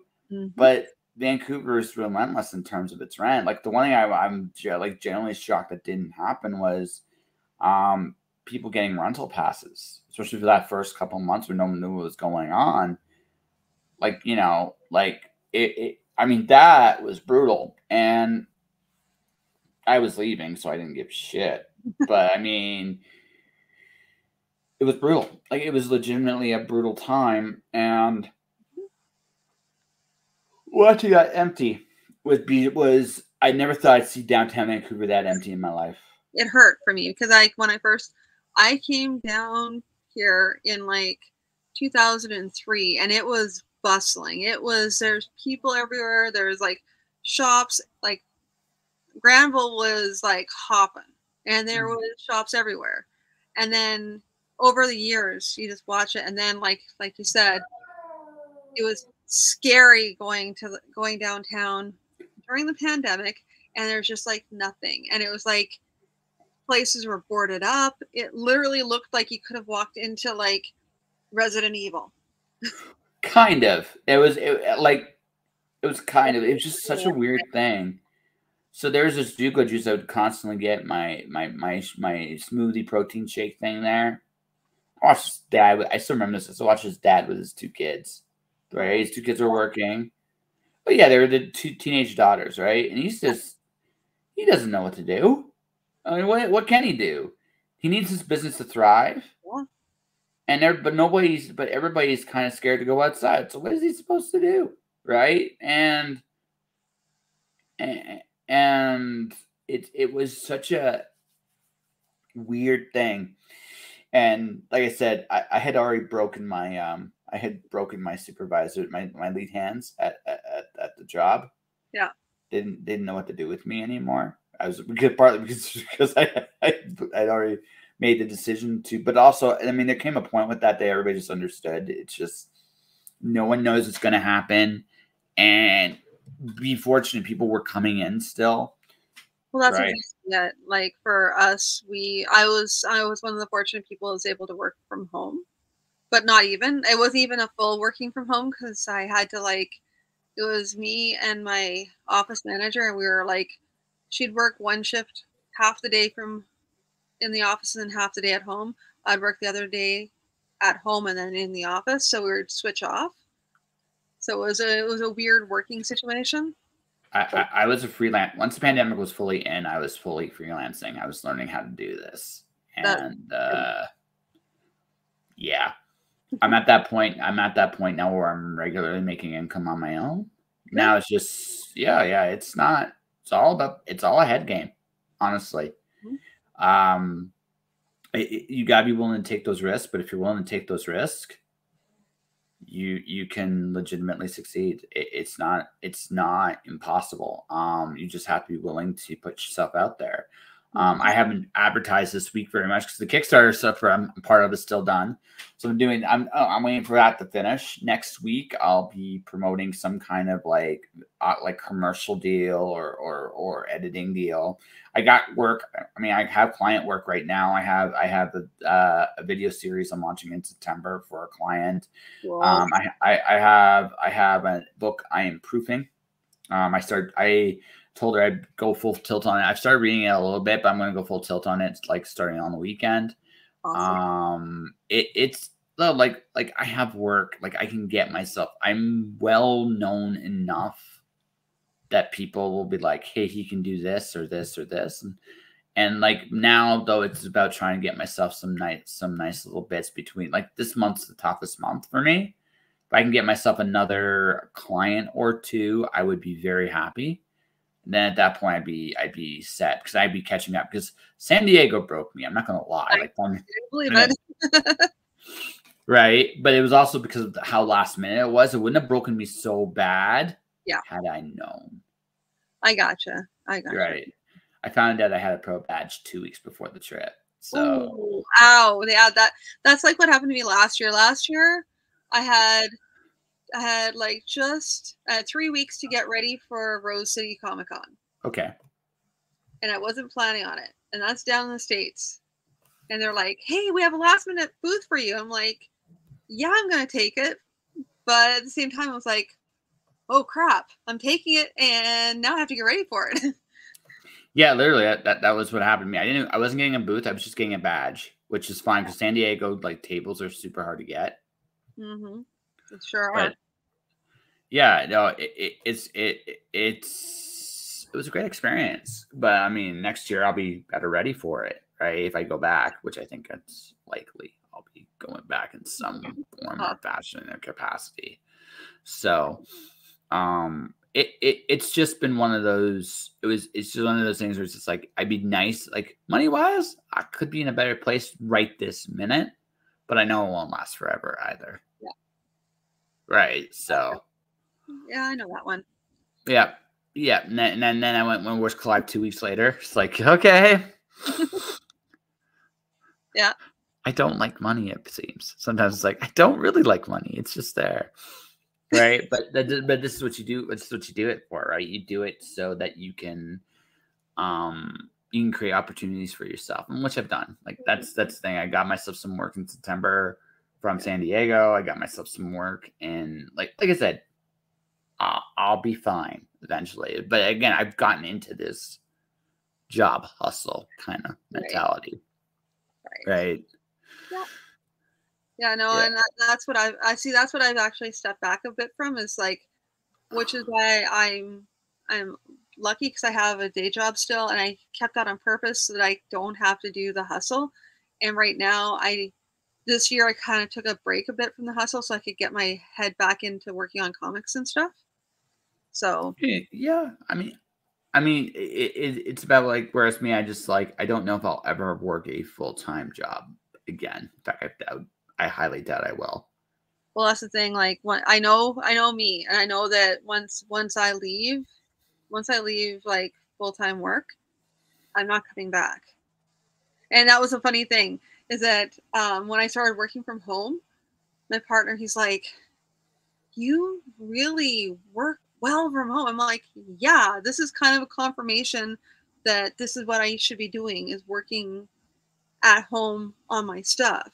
But Vancouver is relentless in terms of its rent. Like, the one thing I'm like generally shocked that didn't happen was people getting rental passes, especially for that first couple months when no one knew what was going on. Like, you know, like I mean, that was brutal. And I was leaving, so I didn't give shit. But I mean, it was brutal. Like, it was legitimately a brutal time. And watching that empty was I never thought I'd see downtown Vancouver that empty in my life. It hurt for me because when I came down here in like 2003, and it was bustling. There's people everywhere. There's like shops, like Granville was like hopping, and there was shops everywhere. And then over the years, you just watch it, and then like you said, it was scary going downtown during the pandemic, and there's just like nothing. And it was like places were boarded up. It literally looked like you could have walked into like Resident Evil. Kind of. It was just such a weird thing. So there's this Duco juice I would constantly get my smoothie protein shake thing there. I watched his dad. I still remember this. I watched his dad with his two kids. Right, his two kids were working. But yeah, they were the two teenage daughters, right? And he doesn't know what to do. I mean, what can he do? He needs his business to thrive. Yeah. And everybody's kind of scared to go outside. So what is he supposed to do? Right? And it was such a weird thing. And like I said, I had already broken my supervisor, my lead hands at the job. Yeah. Didn't know what to do with me anymore. Partly because I'd already made the decision to, but also, I mean, there came a point with that day everybody just understood. It's just, no one knows what's going to happen, and be fortunate people were coming in still. Well, that's right. That, like, for us, I was one of the fortunate people who was able to work from home, but it wasn't even a full working from home, because I had to, like, it was me and my office manager, and we were like, she'd work one shift half the day in the office and then half the day at home. I'd work the other day at home and then in the office, so we would switch off. So it was a weird working situation. I was a freelance. Once the pandemic was fully in, I was fully freelancing. I was learning how to do this. And yeah. I'm at that point now where I'm regularly making income on my own. Now it's just it's all a head game, honestly. You gotta be willing to take those risks, but if you're willing to take those risks, you can legitimately succeed. It's not impossible. You just have to be willing to put yourself out there. I haven't advertised this week very much because the Kickstarter stuff I'm part of is still done. So I'm waiting for that to finish. Next week I'll be promoting some kind of like commercial deal or editing deal. I got work. I mean, I have client work right now. I have a video series I'm launching in September for a client. Wow. I have a book I am proofing. I told her I'd go full tilt on it. I've started reading it a little bit, but I'm going to go full tilt on it, like starting on the weekend. Awesome. It's like I have work, like I can get myself, I'm well known enough that people will be like, hey, he can do this or this or this. And like now though, it's about trying to get myself some nice little bits between, like, this month's the toughest month for me. If I can get myself another client or two, I would be very happy. And then at that point, I'd be set, because I'd be catching up, because San Diego broke me. I'm not going to lie. I believe it. Right. But it was also because of how last minute it was. It wouldn't have broken me so bad had I known. I gotcha. Right. I found out I had a pro badge 2 weeks before the trip. So, ooh, ow, yeah, that's like what happened to me last year. Last year, I had like just 3 weeks to get ready for Rose City Comic Con, okay. and I wasn't planning on it. And that's down in the States. And they're like, "Hey, we have a last minute booth for you." I'm like, "Yeah, I'm gonna take it," but at the same time, I was like, "Oh crap, I'm taking it, and now I have to get ready for it." Yeah, literally, that was what happened to me. I wasn't getting a booth. I was just getting a badge, which is fine because San Diego, like, tables are super hard to get. Mm-hmm. It sure are. But yeah, no, it was a great experience. But I mean, next year I'll be better ready for it, right? If I go back, which I think it's likely, I'll be going back in some form or fashion or capacity. So, it's just been one of those. It's just one of those things where it's just like, I'd be nice, like, money wise, I could be in a better place right this minute, but I know it won't last forever either. Yeah. Right. So. Yeah, I know that one. Yeah. Yeah. And then I went when Worst Collide 2 weeks later. It's like, okay. Yeah. I don't like money, it seems. Sometimes it's like, I don't really like money. It's just there. Right. But this is what you do. It's what you do it for, right? You do it so that you can create opportunities for yourself, and which I've done. Like, that's the thing. I got myself some work in September from San Diego. I got myself some work, and like I said, I'll be fine eventually. But again, I've gotten into this job hustle kind of mentality. Right. Yeah. Yeah, no, and that's what I see. That's what I've actually stepped back a bit from, is like, which is why I'm lucky because I have a day job still, and I kept that on purpose so that I don't have to do the hustle. And right now, this year I kind of took a break a bit from the hustle so I could get my head back into working on comics and stuff. So yeah, I mean, it's about, like, whereas me, I just, like, I don't know if I'll ever work a full-time job again. In fact, I highly doubt I will. well, that's the thing. Like, I know me, and I know that once I leave like full-time work, I'm not coming back. And that was a funny thing, is that when I started working from home, my partner, he's like, "You really work well from home." I'm like, "Yeah, this is kind of a confirmation that this is what I should be doing, is working at home on my stuff."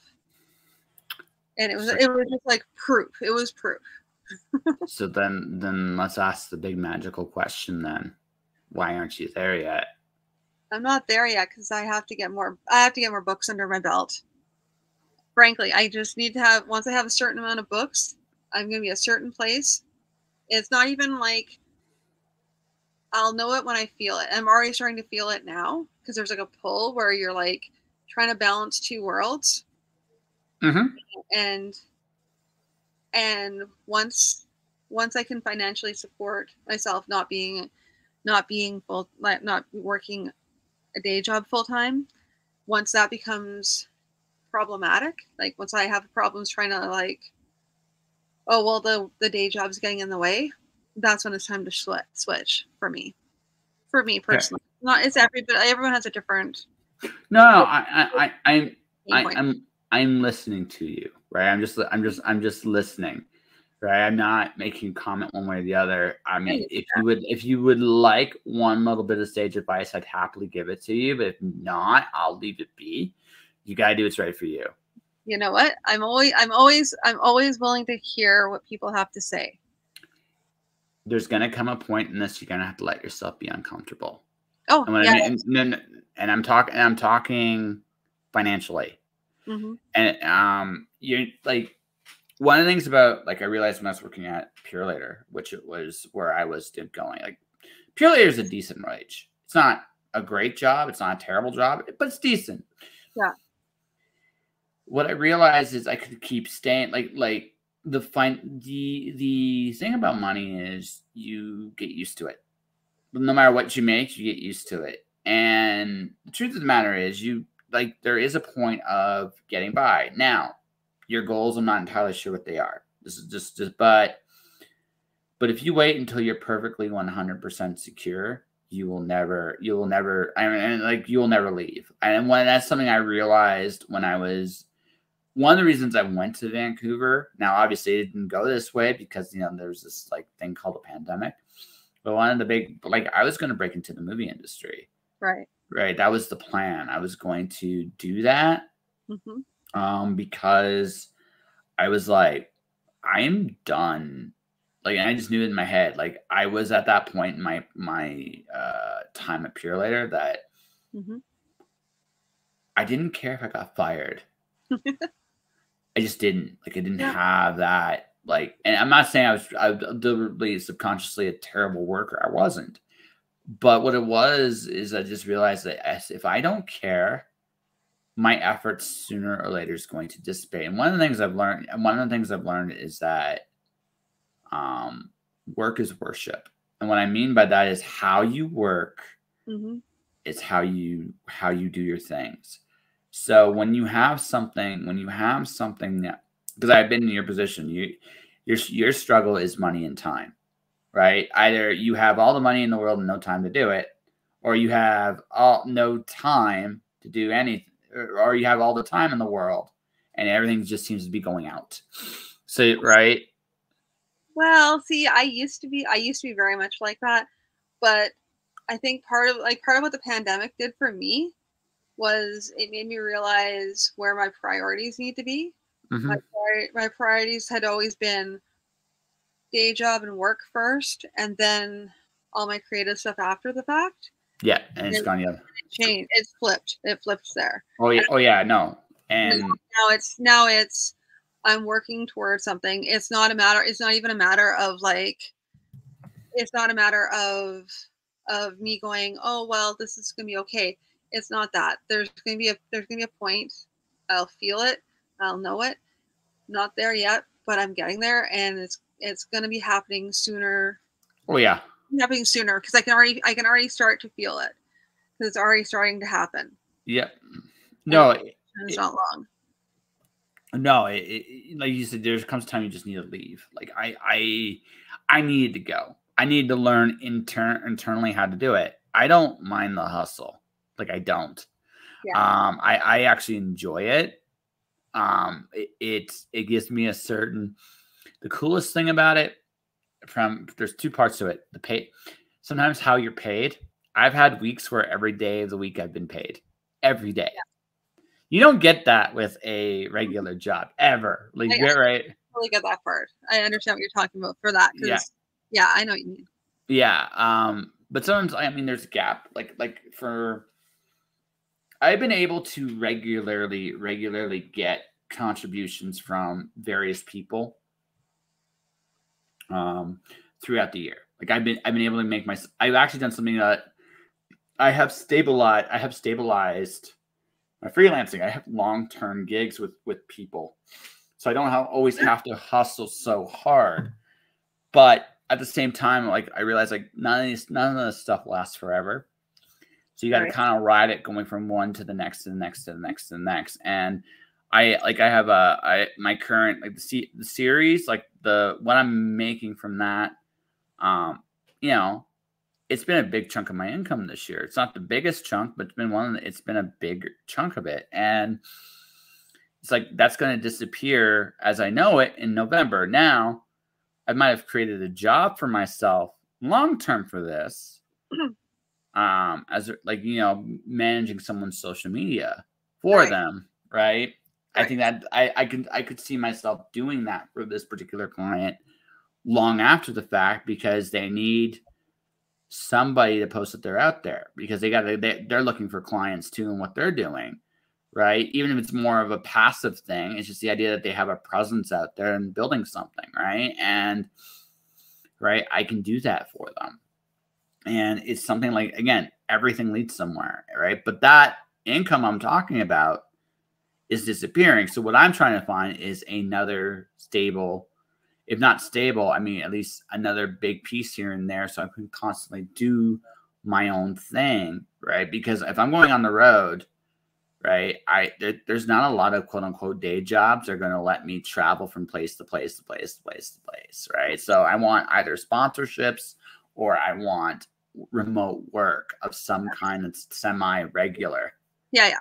And it was just like proof. It was proof. So then let's ask the big magical question then. Why aren't you there yet? I'm not there yet because I have to get more books under my belt. Frankly, I just need to have, once I have a certain amount of books, I'm going to be a certain place. It's not even like I'll know it when I feel it. I'm already starting to feel it now because there's like a pull where you're like trying to balance two worlds. Mm-hmm. And once I can financially support myself, not working a day job full time, once that becomes problematic, like once I have problems trying to, like, oh well, the day job's getting in the way, that's when it's time to switch for me personally. Not, it's everyone has a different. No, I'm listening to you, right? I'm just listening, right? I'm not making a comment one way or the other. I mean, if you would like one little bit of sage advice, I'd happily give it to you. But if not, I'll leave it be. You gotta do what's right for you. You know what? I'm always willing to hear what people have to say. There's gonna come a point in this you're gonna have to let yourself be uncomfortable. Oh, yeah. And I'm talking financially. Mm-hmm. And you're like, one of the things about, like, I realized when I was working at Pure Later, which it was where I was going, like, Pure Later is a decent wage. It's not a great job, it's not a terrible job, but it's decent. Yeah. What I realized is I could keep staying, like the thing about money is you get used to it. No matter what you make, you get used to it. And the truth of the matter is, there is a point of getting by. Now, your goals, I'm not entirely sure what they are. This is just but if you wait until you're perfectly 100% secure, you will never, I mean, and like, you will never leave. And when that's something I realized when I was, one of the reasons I went to Vancouver. Now, obviously it didn't go this way because, you know, there's this like thing called a pandemic, but one of the big, like, I was going to break into the movie industry. Right. Right. That was the plan. I was going to do that. Because I was like, I'm done. Like, and I just knew it in my head. Like, I was at that point in my time at Pure Later that I didn't care if I got fired. I just didn't. Like, I didn't have that. Like, and I'm not saying I was deliberately, subconsciously a terrible worker. I wasn't. But what it was is I just realized that if I don't care, my efforts sooner or later is going to dissipate. And one of the things I've learned is that work is worship. And what I mean by that is how you work is how you do your things. So when you have something that, because I've been in your position, your struggle is money and time, right? Either you have all the money in the world and no time to do it, or you have no time to do anything, or you have all the time in the world and everything just seems to be going out. So, right. Well, see, I used to be very much like that, but I think part of what the pandemic did for me was it made me realize where my priorities need to be. My priorities had always been day job and work first, and then all my creative stuff after the fact. Yeah, and it's gone the other. It changed. It's flipped. It flipped there. Oh yeah. Oh yeah. No. And now it's I'm working towards something. It's not even a matter of like. It's not a matter of me going, oh well, this is gonna be okay. It's not that. There's gonna be a point. I'll feel it. I'll know it. Not there yet, but I'm getting there, and it's gonna be happening sooner. Oh yeah. Happening sooner because I can already start to feel it because it's already starting to happen. Yep. No, it's not long. No, like you said, there comes a time you just need to leave. Like I needed to go. I needed to learn internally how to do it. I don't mind the hustle. Like I don't. Yeah. I actually enjoy it. It gives me the coolest thing about it. There's two parts to it. The pay, sometimes how you're paid. I've had weeks where every day of the week I've been paid every day. Yeah. You don't get that with a regular job ever. Like you're right. I totally get that part. I understand what you're talking about for that. Yeah, I know what you mean. Yeah. But sometimes I mean there's a gap. I've been able to regularly get contributions from various people throughout the year. Like I've been able to make I've actually done something that I have stabilized my freelancing. I have long-term gigs with people. So I don't always have to hustle so hard. But at the same time, like I realize like none of this stuff lasts forever. So you got to kind of ride it going from one to the next to the next to the next to the next. And I have my current like the series, like what I'm making from that, you know, it's been a big chunk of my income this year. It's not the biggest chunk, but it's been a big chunk of it. And it's like, that's going to disappear as I know it in November. Now I might have created a job for myself long-term for this, as like, you know, managing someone's social media for them. Right. I think that I could see myself doing that for this particular client long after the fact, because they need somebody to post that they're out there, because they're looking for clients too and what they're doing, right? Even if it's more of a passive thing, it's just the idea that they have a presence out there and building something, right? And I can do that for them. And it's something like, again, everything leads somewhere, right? But that income I'm talking about is disappearing. So what I'm trying to find is another stable, if not stable, I mean, at least another big piece here and there, so I can constantly do my own thing, right? Because if I'm going on the road, right, there's not a lot of quote unquote day jobs that are going to let me travel from place to place to place to place to place, right? So I want either sponsorships or I want remote work of some kind that's semi-regular. Yeah.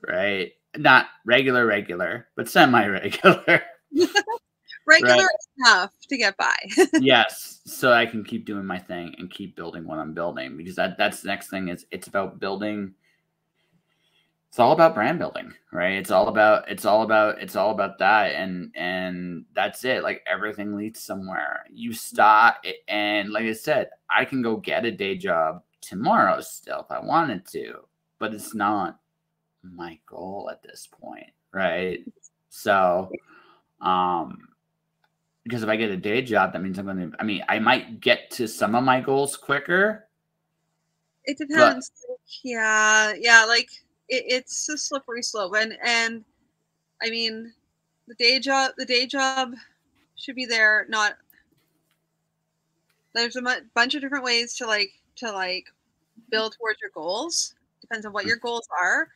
Right? Not regular, but semi-regular. Regular Right? enough to get by. Yes. So I can keep doing my thing and keep building what I'm building, because that's the next thing is it's about building. It's all about brand building, right? It's all about that. And that's it. Like everything leads somewhere. You start. And like I said, I can go get a day job tomorrow still if I wanted to, but it's not my goal at this point. Right. So, because if I get a day job, that means I might get to some of my goals quicker. It depends. Yeah. Like it's a slippery slope, and I mean, the day job should be there. Not there's a bunch of different ways to build towards your goals. Depends on what your goals are,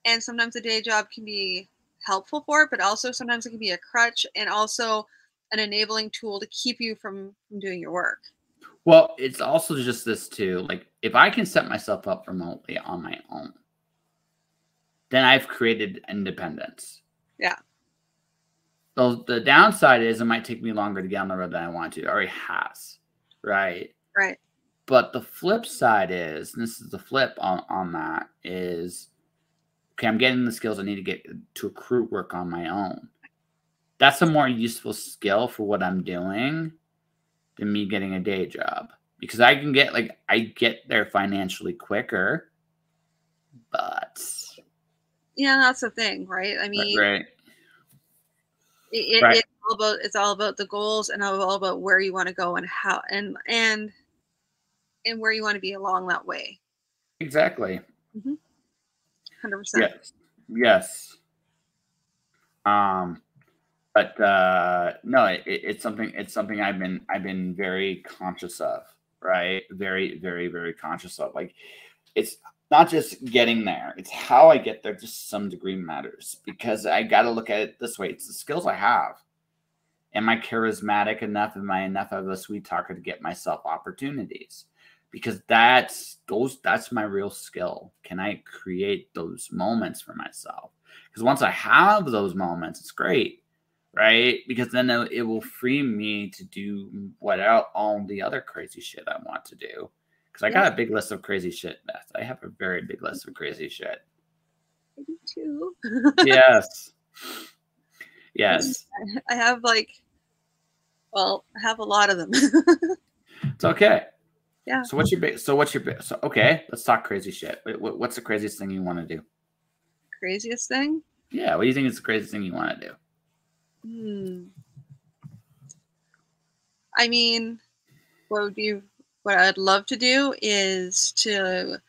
and sometimes the day job can be helpful for it, but also sometimes it can be a crutch and also an enabling tool to keep you from doing your work. Well, it's also just this too. Like if I can set myself up remotely on my own, then I've created independence. Yeah. So the downside is it might take me longer to get on the road than I want to. It already has. Right. Right. But the flip side is, and this is the flip on that, is okay, I'm getting the skills I need to get to accrue work on my own. That's a more useful skill for what I'm doing than me getting a day job, because I can get I get there financially quicker, but yeah, that's the thing, right? I mean, right. It's all about the goals and all about where you want to go and how and where you want to be along that way. Exactly. 100%. Yes. But no, it's something I've been very conscious of, right? Very, very, very conscious of. Like, it's not just getting there; it's how I get there. To some degree matters, because I got to look at it this way: it's the skills I have. Am I charismatic enough? Am I enough of a sweet talker to get myself opportunities? Because that's my real skill. Can I create those moments for myself? Because once I have those moments, it's great. Right? Because then it will free me to do all the other crazy shit I want to do. Because I got a big list of crazy shit, Beth. I have a very big list of crazy shit. I do too. Yes. Yes. I have I have a lot of them. It's okay. Yeah. So okay, let's talk crazy shit. What's the craziest thing you want to do? Craziest thing? Yeah. What do you think is the craziest thing you want to do? I mean, what I'd love to do is to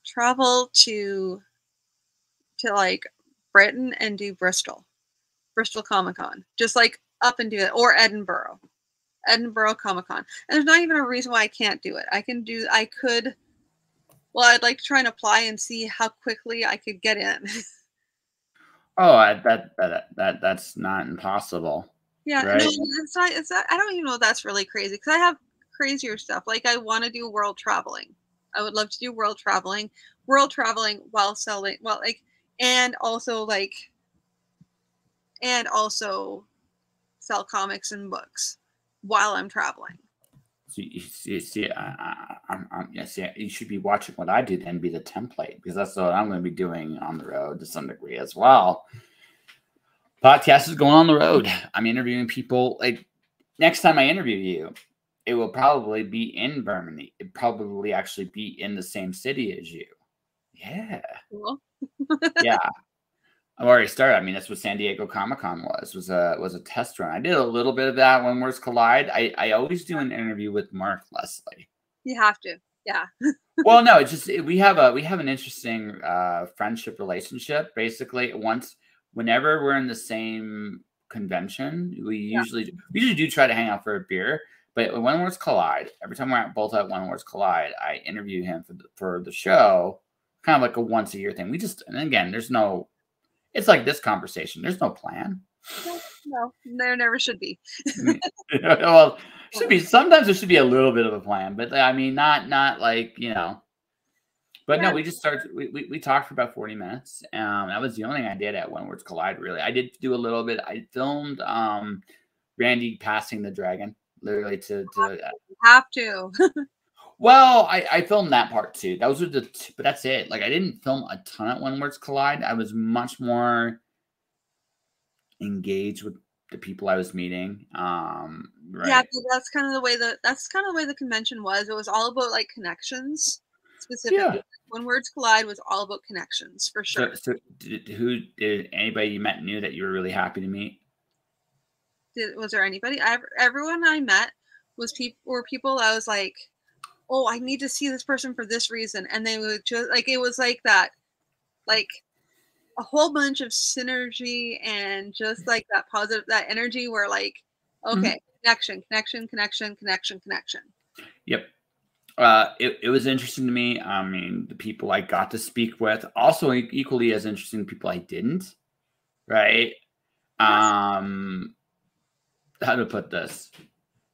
travel to Britain and do Bristol Comic Con, just up and do it, or Edinburgh Comic Con. And there's not even a reason why I can't do it. Well, I'd like to try and apply and see how quickly I could get in. Oh, that's not impossible. Yeah, right? no, it's not. I don't even know if that's really crazy, because I have crazier stuff. I want to do world traveling. I would love to do world traveling while selling, and also sell comics and books while I'm traveling. So you you should be watching what I do, then be the template, because that's what I'm going to be doing on the road to some degree as well. Podcast is going on the road. I'm interviewing people. Next time I interview you, it will probably be in Birmingham. It probably actually be in the same city as you. Yeah. Cool. Yeah. I've already started. I mean, that's what San Diego Comic-Con was a test run. I did a little bit of that when Worlds Collide. I always do an interview with Mark Leslie. You have to. Yeah. Well, no, it's just we have an interesting friendship relationship. Basically, whenever we're in the same convention, we usually do try to hang out for a beer. But when Worlds Collide, every time we're both at When Worlds Collide, I interview him for the show, kind of like a once a year thing. And again, it's like this conversation. There's no plan. No, there never should be. Well, Sometimes there should be a little bit of a plan, but I mean, not like, you know. But no, we just started. We talked for about 40 minutes. That was the only thing I did at When Words Collide. Really, I did do a little bit. I filmed Randy passing the dragon, literally to. Have to. Well, I filmed that part too. Those were but that's it. Like I didn't film a ton at When Words Collide. I was much more engaged with the people I was meeting. Right. Yeah, that's kind of the way the convention was. It was all about like connections, specifically. Yeah. When Words Collide was all about connections for sure. So did anybody you met knew that you were really happy to meet? Was there anybody? Everyone I met was people I was like, oh, I need to see this person for this reason, and they would just like, it was like that, like a whole bunch of synergy and just like that positive, that energy where like, okay, connection. Yep. It was interesting to me. I mean, the people I got to speak with, also equally as interesting people I didn't. Right. How to put this?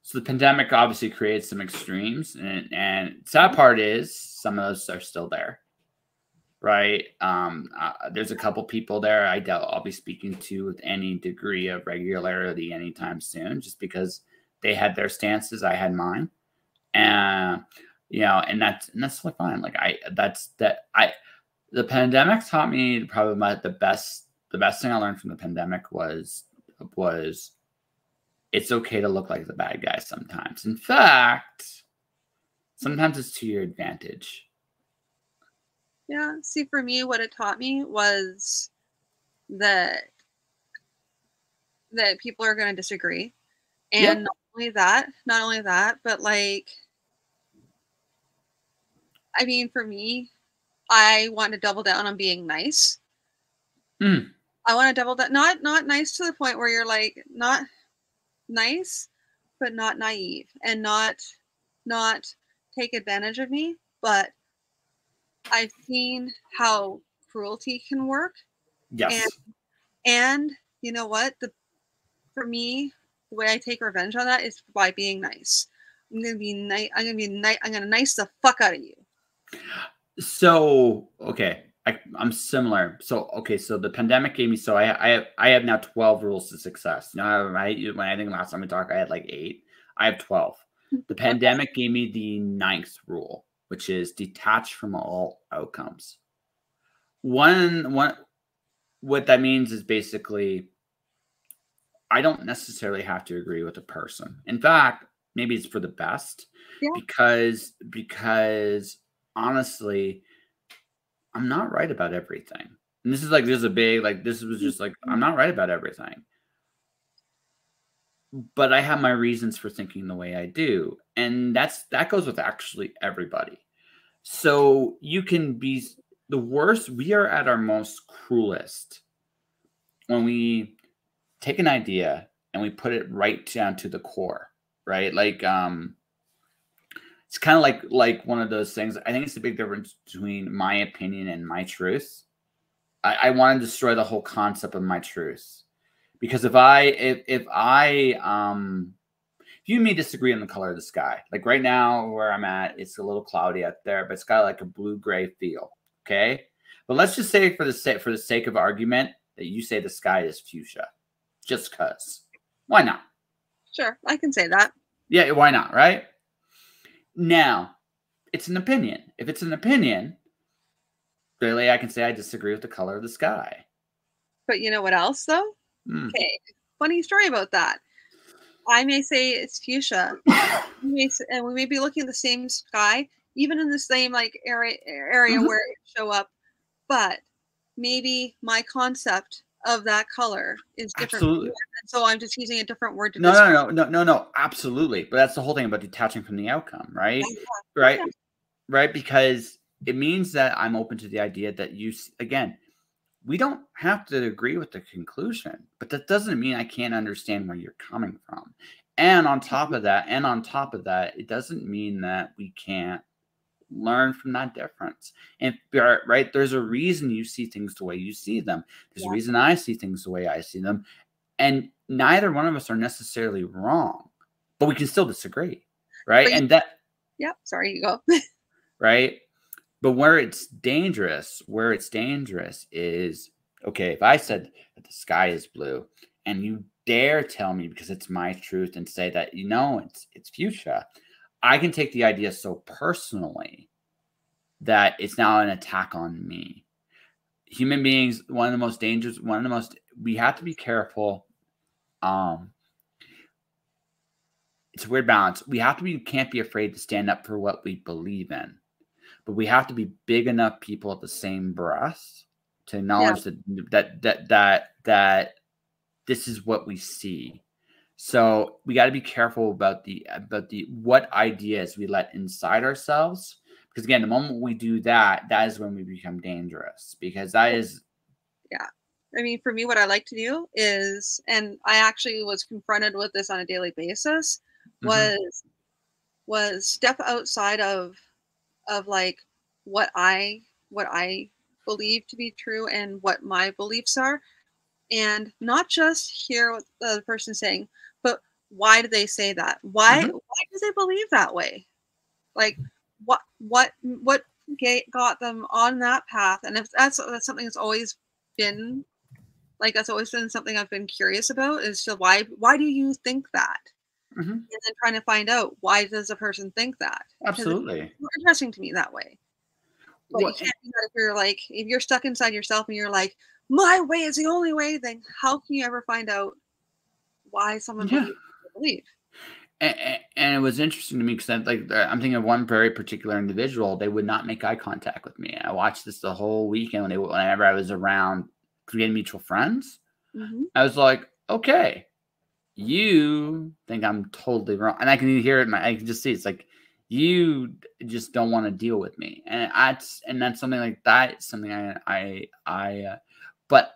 So the pandemic obviously creates some extremes, and sad part is some of those are still there. Right. There's a couple people there I doubt I'll be speaking to with any degree of regularity anytime soon, just because they had their stances, I had mine. And you know, and that's totally fine. Like the pandemic taught me probably the best thing I learned from the pandemic was it's okay to look like the bad guy sometimes. In fact, sometimes it's to your advantage. Yeah. See, for me, what it taught me was that people are going to disagree, and not only that, but like, I mean, for me, I want to double down on being nice. I want to double down, not nice to the point where you're like, not nice, but not naive, and not take advantage of me. But I've seen how cruelty can work. Yes. And you know what? For me, the way I take revenge on that is by being nice. I'm gonna be nice. I'm gonna nice the fuck out of you. So okay, I'm similar. So okay, so the pandemic gave me. So I have now 12 rules to success. You know, when I think last time we talked, I had like 8. I have 12. The pandemic gave me the 9th rule, which is detach from all outcomes. What that means is basically I don't necessarily have to agree with a person. In fact, maybe it's for the best. Yeah. Because honestly, I'm not right about everything. And this is a big, like, this was just like, I'm not right about everything. But I have my reasons for thinking the way I do. And that goes with actually everybody. So you can be the worst. We are at our most cruelest when we take an idea and we put it right down to the core, right? Like, it's kind of like one of those things. I think it's the big difference between my opinion and my truth. I want to destroy the whole concept of my truth, because if you and me disagree on the color of the sky, like right now where I'm at, it's a little cloudy out there, but it's got like a blue-gray feel. Okay, but let's just say for the sake of argument that you say the sky is fuchsia, just because. Why not? Sure, I can say that. Yeah, why not? Right? Now, it's an opinion. If it's an opinion, really, I can say I disagree with the color of the sky. But you know what else, though? Okay, funny story about that. I may say it's fuchsia, and we may be looking at the same sky, even in the same like area where it show up, but maybe my concept of that color is different. Absolutely. So I'm just using a different word to No, absolutely. But that's the whole thing about detaching from the outcome, right? Yeah. Right, because it means that I'm open to the idea that again, we don't have to agree with the conclusion, but that doesn't mean I can't understand where you're coming from. And on top of that, it doesn't mean that we can't learn from that difference. And right, there's a reason you see things the way you see them. There's a reason I see things the way I see them. And neither one of us are necessarily wrong. but we can still disagree, right? But And that, yeah, sorry, you go. right? But where it's dangerous is, okay, if I said that the sky is blue and you dare tell me because it's my truth and say that, it's fuchsia, I can take the idea so personally that it's now an attack on me. Human beings, we have to be careful. It's a weird balance. Can't be afraid to stand up for what we believe in, but we have to be big enough people at the same breath to acknowledge that this is what we see. So we got to be careful about what ideas we let inside ourselves, because again, the moment we do that is when we become dangerous, because that is. Yeah. I mean, for me, what I like to do is, and I actually was confronted with this on a daily basis, was step outside of like what I believe to be true and what my beliefs are, and not just hear what the other person's saying, but why do they say that? Why do they believe that way? Like, what got them on that path? And if that's something that's always been that's always been something I've been curious about, is to why do you think that? And then trying to find out, why does a person think that? Absolutely. It's more interesting to me that way. But you can't do that if you're stuck inside yourself and you're like, my way is the only way, then how can you ever find out why someone believes what they believe? And it was interesting to me because I'm thinking of one very particular individual. They would not make eye contact with me. I watched this the whole weekend whenever I was around creating mutual friends. I was like, okay, you think I'm totally wrong. And I can hear it. I can just see it's like, you just don't want to deal with me. And that's something like that. Something but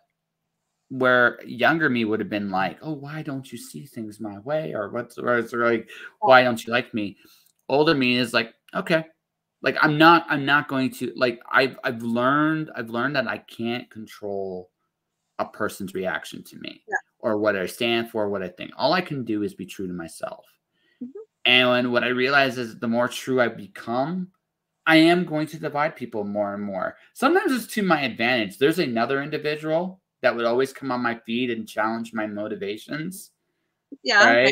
where younger me would have been like, oh, why don't you see things my way? Or why don't you like me? Older me is like, okay, like I'm not going to, like, I've learned that I can't control a person's reaction to me or what I stand for, what I think. All I can do is be true to myself. And what I realize is the more true I become, I am going to divide people more and more. Sometimes it's to my advantage. There's another individual that would always come on my feed and challenge my motivations. Yeah.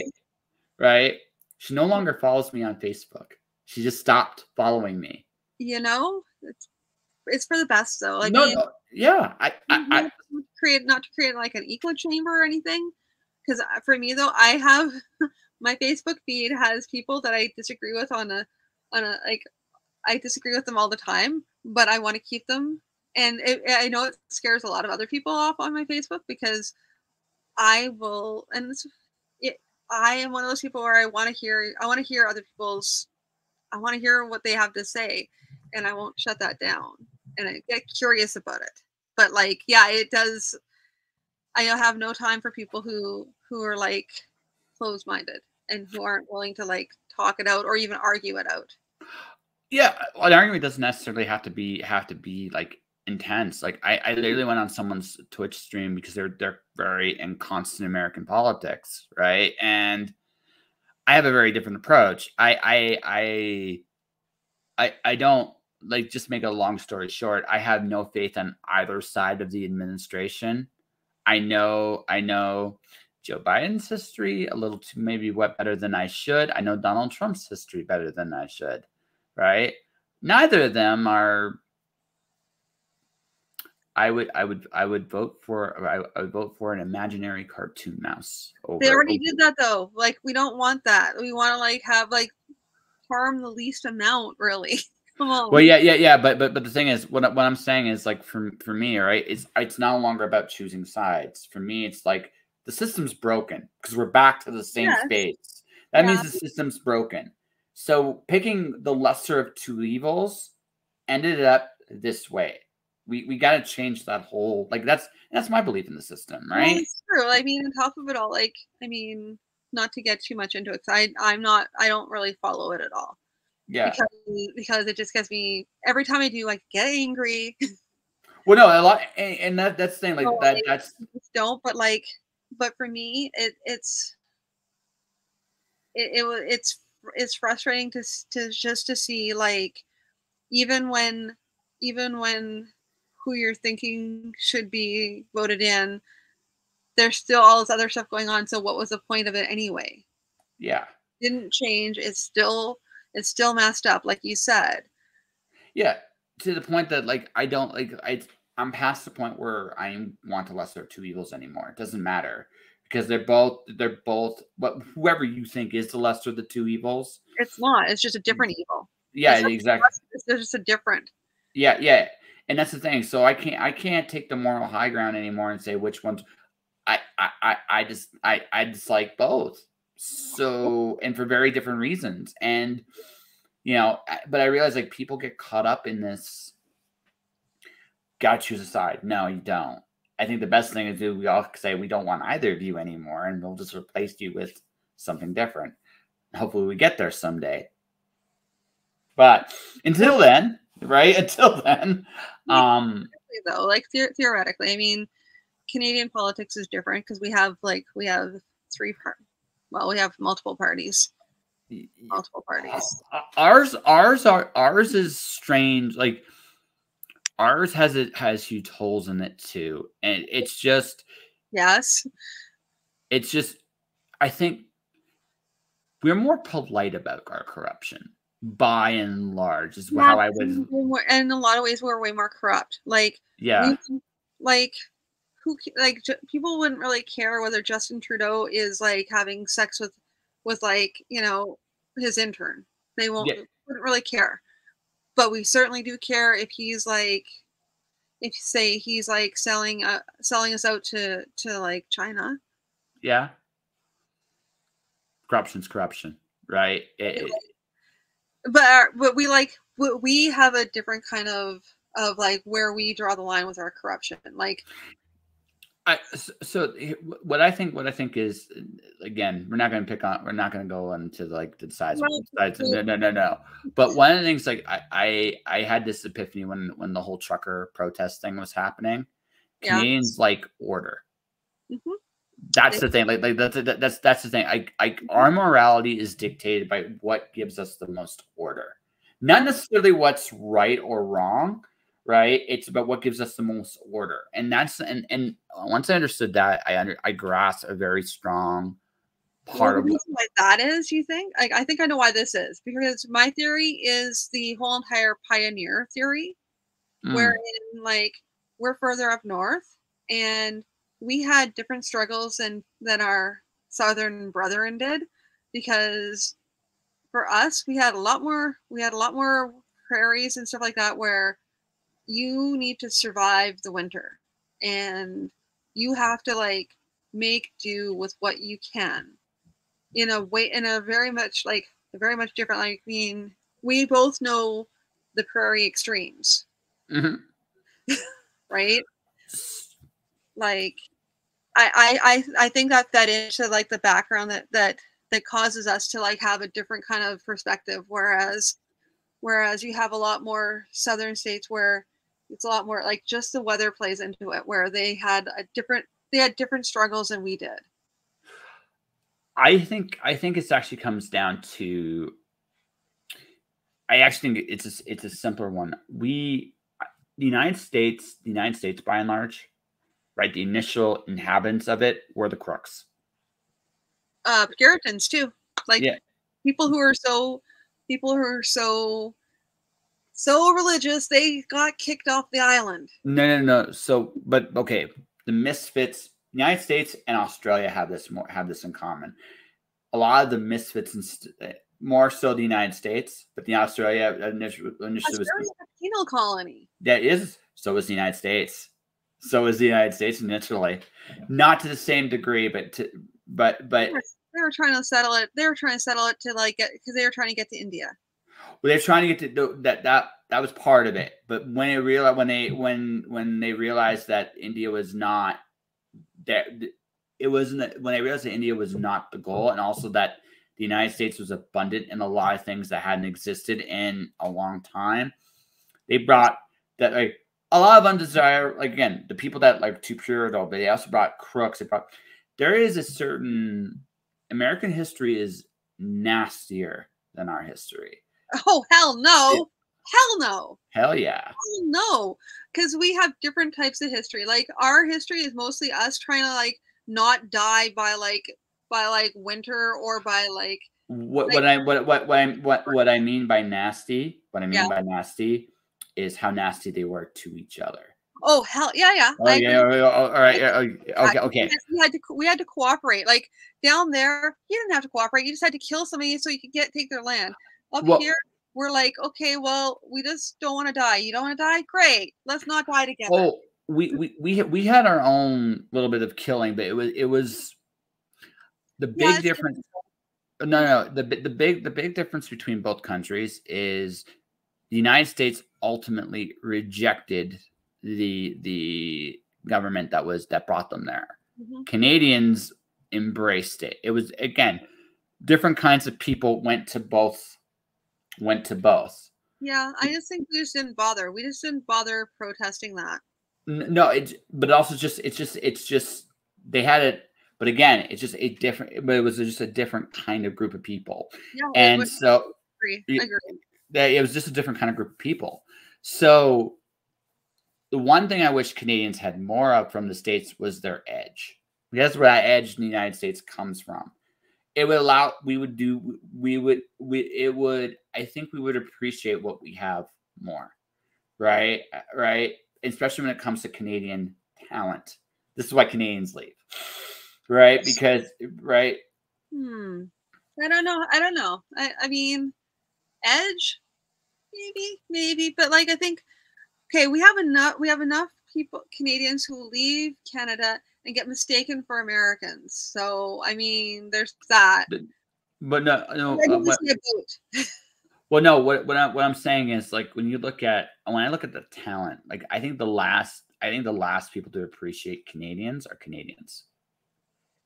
Right. She no longer follows me on Facebook. She just stopped following me. It's for the best, though. Yeah. Not to create like an echo chamber or anything. Because for me, though, I have my Facebook feed has people that I disagree with I disagree with them all the time, but I want to keep them. And I know it scares a lot of other people off on my Facebook, because I will, and I am one of those people where I want to hear other people's, I want to hear what they have to say, and I won't shut that down, and I get curious about it. But it does. I have no time for people who are like closed-minded and who aren't willing to talk it out or even argue it out. Yeah, an argument doesn't necessarily have to be like intense. Like I literally went on someone's Twitch stream because they're very in constant American politics, right? And I have a very different approach. I don't, like, just make a long story short, I have no faith on either side of the administration. I know Joe Biden's history a little too maybe better than I should. I know Donald Trump's history better than I should. Right? Neither of them are. I would vote for an imaginary cartoon mouse. They already did that, though. We don't want that. We want to have harm the least amount, really. Come on. Well, yeah. But the thing is, what I'm saying is, like, for me, right? It's no longer about choosing sides. For me, it's like the system's broken because we're back to the same space. That means the system's broken. So picking the lesser of two evils ended up this way. We got to change that whole, that's my belief in the system, right? Well, it's true. I mean, on top of it all, not to get too much into it, because I don't really follow it at all. Yeah. Because it just gets me, every time I do, I get angry. Well, no, a lot, and that's the thing, that's don't, but for me, it's it's frustrating to just to see, like, even when who you're thinking should be voted in, there's still all this other stuff going on. So what was the point of it anyway? Yeah. Didn't change. It's still messed up, like you said. Yeah. To the point that, like, I don't like I'm past the point where I want the lesser of two evils anymore. It doesn't matter because they're both but whoever you think is the lesser of the two evils. It's not. It's just a different evil. Yeah, exactly. It's just a different. Yeah, yeah. And that's the thing. So I can't take the moral high ground anymore and say which ones I just like both. So, and for very different reasons. And but I realize, like, people get caught up in this. Gotta choose a side. No, you don't. I think the best thing to do, we all say we don't want either of you anymore, and we'll just replace you with something different. Hopefully we get there someday. But until then, right? Until then, though, like, theoretically, I mean, Canadian politics is different because we have multiple parties. Ours is strange. Like, ours has huge holes in it too, and it's just I think we're more polite about our corruption by and large. Is how I would. And in a lot of ways, we're way more corrupt. Like, people wouldn't really care whether Justin Trudeau is, like, having sex with like, his intern. They wouldn't really care. But we certainly do care if he's like, if say he's like selling us out to like China. Yeah. Corruption's corruption, right? But we have a different kind of like where we draw the line with our corruption. Like, so what I think is, again, we're not going to go into like the sides. No. But one of the things, like, I had this epiphany when the whole trucker protest thing was happening. Canadians like order. Mm-hmm. That's the thing. Like that's the thing. Our morality is dictated by what gives us the most order, not necessarily what's right or wrong. Right, it's about what gives us the most order, and that's and once I understood that, I grasped a very strong part of why that is. You think? I think I know why this is, because my theory is the whole entire pioneer theory, wherein, like, we're further up north, and we had different struggles than our southern brethren did, because for us we had a lot more prairies and stuff like that, where you need to survive the winter and you have to, like, make do with what you can in a very much different, like, I mean, we both know the prairie extremes. Mm-hmm. Right? Like, I think that fed into, like, the background that causes us to, like, have a different kind of perspective, whereas you have a lot more southern states where it's a lot more like just the weather plays into it, where they had different struggles than we did. I think it actually comes down to, I actually think it's a simpler one. The United States by and large, right? The initial inhabitants of it were the crooks. Puritans too, like, people who are so religious, they got kicked off the island. No. So, but okay, the misfits, United States and Australia have this in common. A lot of the misfits, more so the United States, but the Australia initially was a penal colony. That is, so was the United States. So was the United States initially, not to the same degree, but they were trying to settle it. They were trying to settle it to, like, because they were trying to get to India. Well, they're trying to get to that was part of it. But when they realized that India was not that, it wasn't, when they realized that India was not the goal, and also that the United States was abundant in a lot of things that hadn't existed in a long time, they brought that, like, a lot of undesirable, like, again, the people that, like, too pure though, but they also brought crooks. There is a certain American history is nastier than our history. Oh, hell no. Hell no. Hell yeah. Hell no. Because we have different types of history. Like, our history is mostly us trying to, like, not die by winter or by, like... What I mean by nasty, is how nasty they were to each other. Oh, hell, yeah. Oh, yeah, all right, okay. We had to cooperate. Like, down there, you didn't have to cooperate. You just had to kill somebody so you could take their land. Up here, we're like, okay, well, we just don't want to die. You don't want to die? Great. Let's not die together. Oh, we had our own little bit of killing, but it was the big difference. No. The big difference between both countries is the United States ultimately rejected the government that brought them there. Canadians embraced it. It was, again, different kinds of people went to both. Yeah, I just think we just didn't bother. We just didn't bother protesting that. No, but also it's just they had it. But again, it's just a different. But it was just a different kind of group of people, and so I agree. It was just a different kind of group of people. So the one thing I wish Canadians had more of from the States was their edge. That's where that edge in the United States comes from. It would allow, I think we would appreciate what we have more. Right. Especially when it comes to Canadian talent. This is why Canadians leave. Right. Because, right. I don't know. I mean, edge, maybe, but like, I think, okay, we have enough people, Canadians, who leave Canada and get mistaken for Americans. So, I mean, there's that. But no. Well, no. What I'm saying is, like, when I look at the talent, like, I think the last people to appreciate Canadians are Canadians.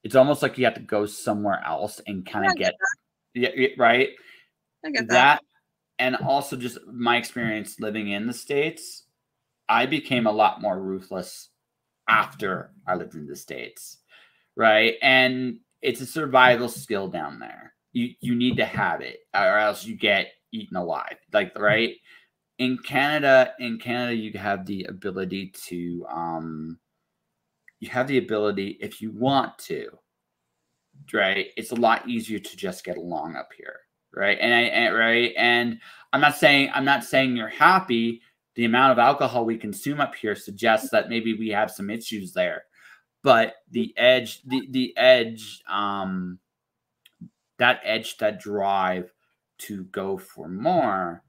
It's almost like you have to go somewhere else and kind of get, right. I get that. And also just my experience living in the States, I became a lot more ruthless after I lived in the States, right? And it's a survival skill down there. You need to have it, or else you get eaten alive. Like, right? In Canada, you have the ability to, if you want to, right? It's a lot easier to just get along up here, right? And I'm not saying you're happy. The amount of alcohol we consume up here suggests that maybe we have some issues there, but that drive to go for more,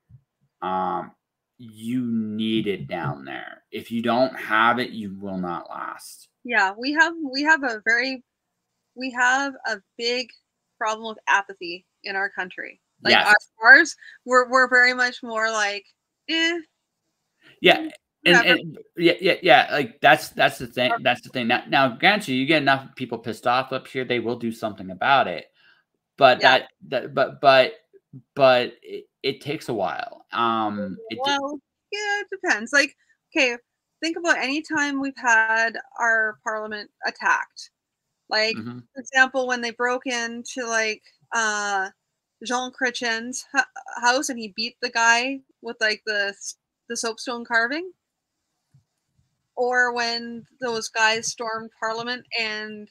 you need it down there. If you don't have it, you will not last. Yeah, we have a big problem with apathy in our country. Like, yes. Ours, we're very much more like, eh. Yeah. And yeah. Like, that's the thing. That's the thing. Now, granted, you get enough people pissed off up here, they will do something about it. But but it takes a while. It depends. Like, okay, think about any time we've had our parliament attacked. Like, for example, when they broke into, like, Jean Chrétien's house and he beat the guy with, like, the soapstone carving, or when those guys stormed Parliament and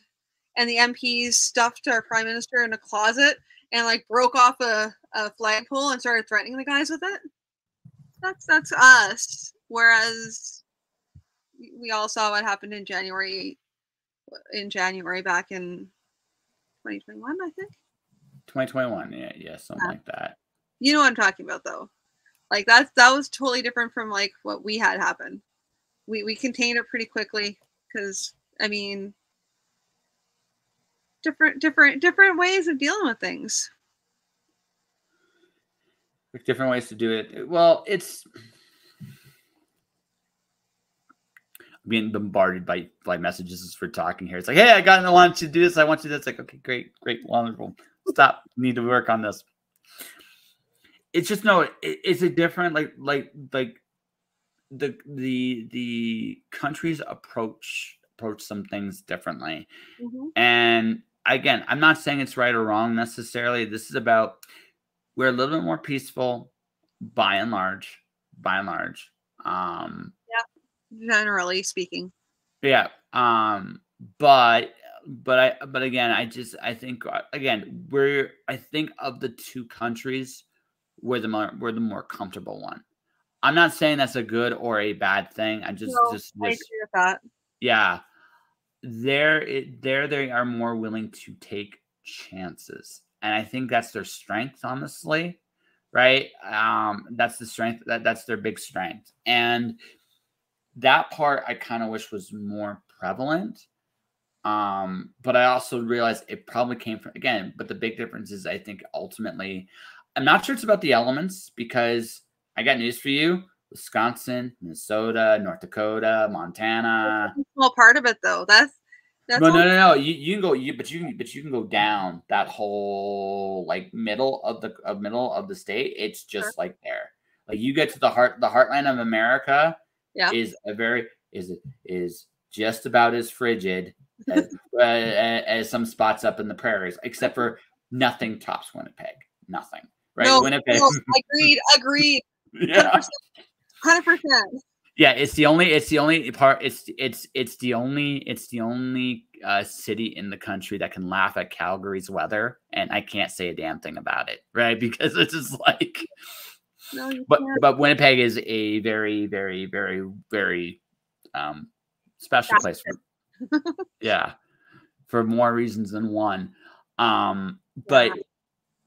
the MPs stuffed our prime minister in a closet and, like, broke off a flagpole and started threatening the guys with it. That's us. Whereas we all saw what happened in January back in 2021, I think. 2021, yeah, something like that. You know what I'm talking about, though. Like, that was totally different from, like, what we had happen. We contained it pretty quickly because, I mean, different ways of dealing with things. Different ways to do it. Well, it's being bombarded by messages for talking here. It's like, hey, I want you to do this. I want you to do this. Like, okay, great, wonderful. Stop. Need to work on this. It's just it's a different like the countries approach some things differently, and again, I'm not saying it's right or wrong necessarily. This is about, we're a little bit more peaceful by and large. By and large. Yeah, generally speaking. Yeah. But again, I think again, I think of the two countries, we're the more comfortable one. I'm not saying that's a good or a bad thing. I just No, I agree with that. Yeah. They are more willing to take chances. And I think that's their strength, honestly. Right? That's the strength, that's their big strength. And that part I kind of wish was more prevalent. But I also realized it probably came from, again, but the big difference is I think ultimately, I'm not sure it's about the elements, because I got news for you. Wisconsin, Minnesota, North Dakota, Montana. That's a small part of it though. That's No. You can go, but you can go down that whole like middle of the state. It's just like there. Like you get to the heartland of America. Yeah. Is just about as frigid as some spots up in the prairies, except for nothing tops Winnipeg. Nothing, right? No, Winnipeg. no, agreed. Yeah. 100%. Yeah, it's the only part. It's the only city in the country that can laugh at Calgary's weather, and I can't say a damn thing about it, right? Because it's just like, no, you but can't. but Winnipeg is a very, very, very, very special place for, yeah, for more reasons than one. But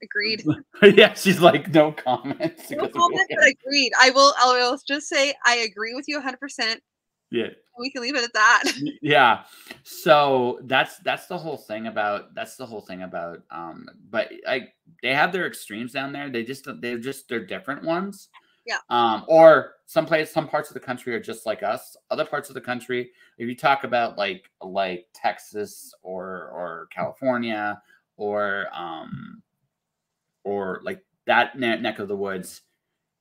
agreed. Yeah, she's like, no comments. No comment, but agreed. I will just say I agree with you 100%. Yeah. We can leave it at that. Yeah. So that's the whole thing about but they have their extremes down there. They're different ones. Yeah. Or some parts of the country are just like us. Other parts of the country, if you talk about like Texas or California or like that neck of the woods,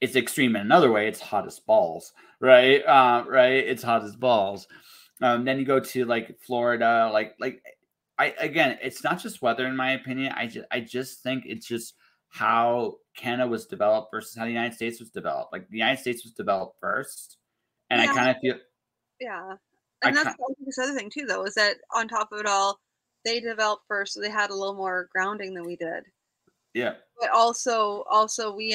it's extreme in another way. It's hot as balls, right? Right. It's hot as balls. Then you go to like Florida, again, it's not just weather, in my opinion. I just think it's just how Canada was developed versus how the United States was developed. Like the United States was developed first, and I kind of feel, yeah, and that's this other thing too, though, is that on top of it all, they developed first, so they had a little more grounding than we did. Yeah, but also we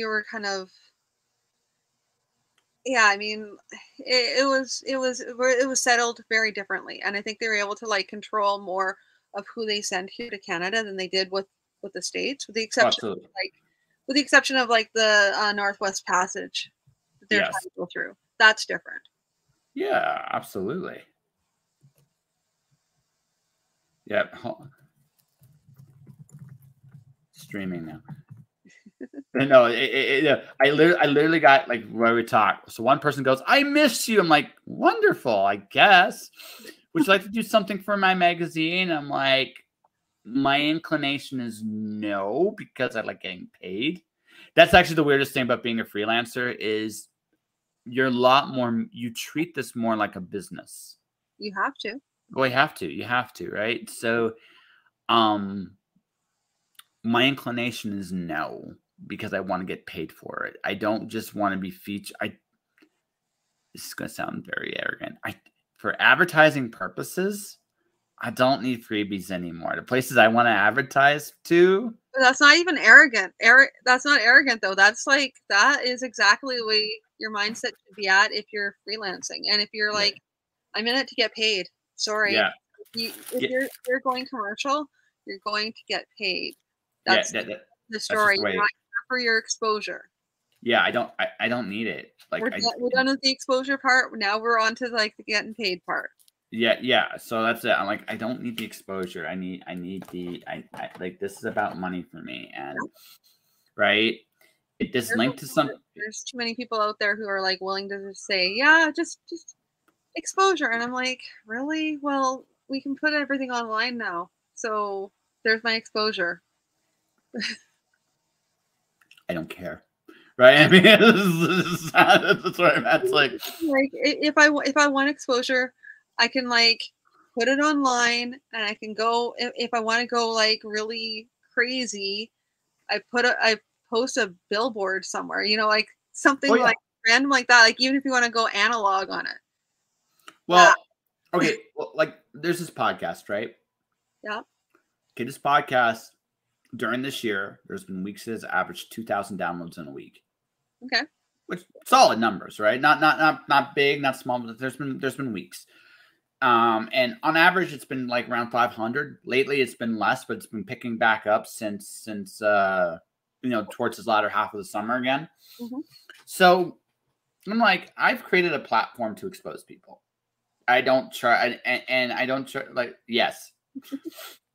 were kind of, yeah, I mean, it was settled very differently, and I think they were able to like control more of who they sent here to Canada than they did with the States, with the exception of like the Northwest Passage that they're trying to go through. That's different. Yeah, absolutely. Yep. Streaming now. No, I literally got like where we talk. So one person goes, "I miss you." I'm like, "Wonderful, I guess. Would you like to do something for my magazine?" I'm like, my inclination is no, because I like getting paid. That's actually the weirdest thing about being a freelancer is you're a lot more. You treat this more like a business. You have to. Well, you have to, right? So, my inclination is no, because I want to get paid for it. I don't just want to be featured. This is going to sound very arrogant. For advertising purposes, I don't need freebies anymore. The places I want to advertise to. But that's not even arrogant. That's not arrogant though. That is exactly the way your mindset should be at if you're freelancing. And if you're like, I'm in it to get paid. Sorry. Yeah. If you're going commercial, you're going to get paid. That's the story. You're not for your exposure. Yeah, I don't need it. Like we're done with the exposure part. Now we're on to like the getting paid part. Yeah. So that's it. I'm like, I don't need the exposure. I need the like, this is about money for me. And right. This linked to some. There's too many people out there who are like willing to just say, yeah, just exposure. And I'm like, really? Well, we can put everything online now. So there's my exposure. I don't care. Right? I mean, that's what I'm at. It's like if I want exposure, I can like put it online, and I can go if I want to go like really crazy. I post a billboard somewhere, like something like random like that. Like even if you want to go analog on it. Well, okay. Well, like there's this podcast, right? Yeah. Okay, this podcast during this year, there's been weeks that has averaged 2,000 downloads in a week. Okay. Which solid numbers, right? Not big, not small, but there's been weeks. And on average, it's been like around 500. Lately, it's been less, but it's been picking back up since towards this latter half of the summer again. Mm-hmm. So I'm like, I've created a platform to expose people. I don't try, and I don't try, like, yes,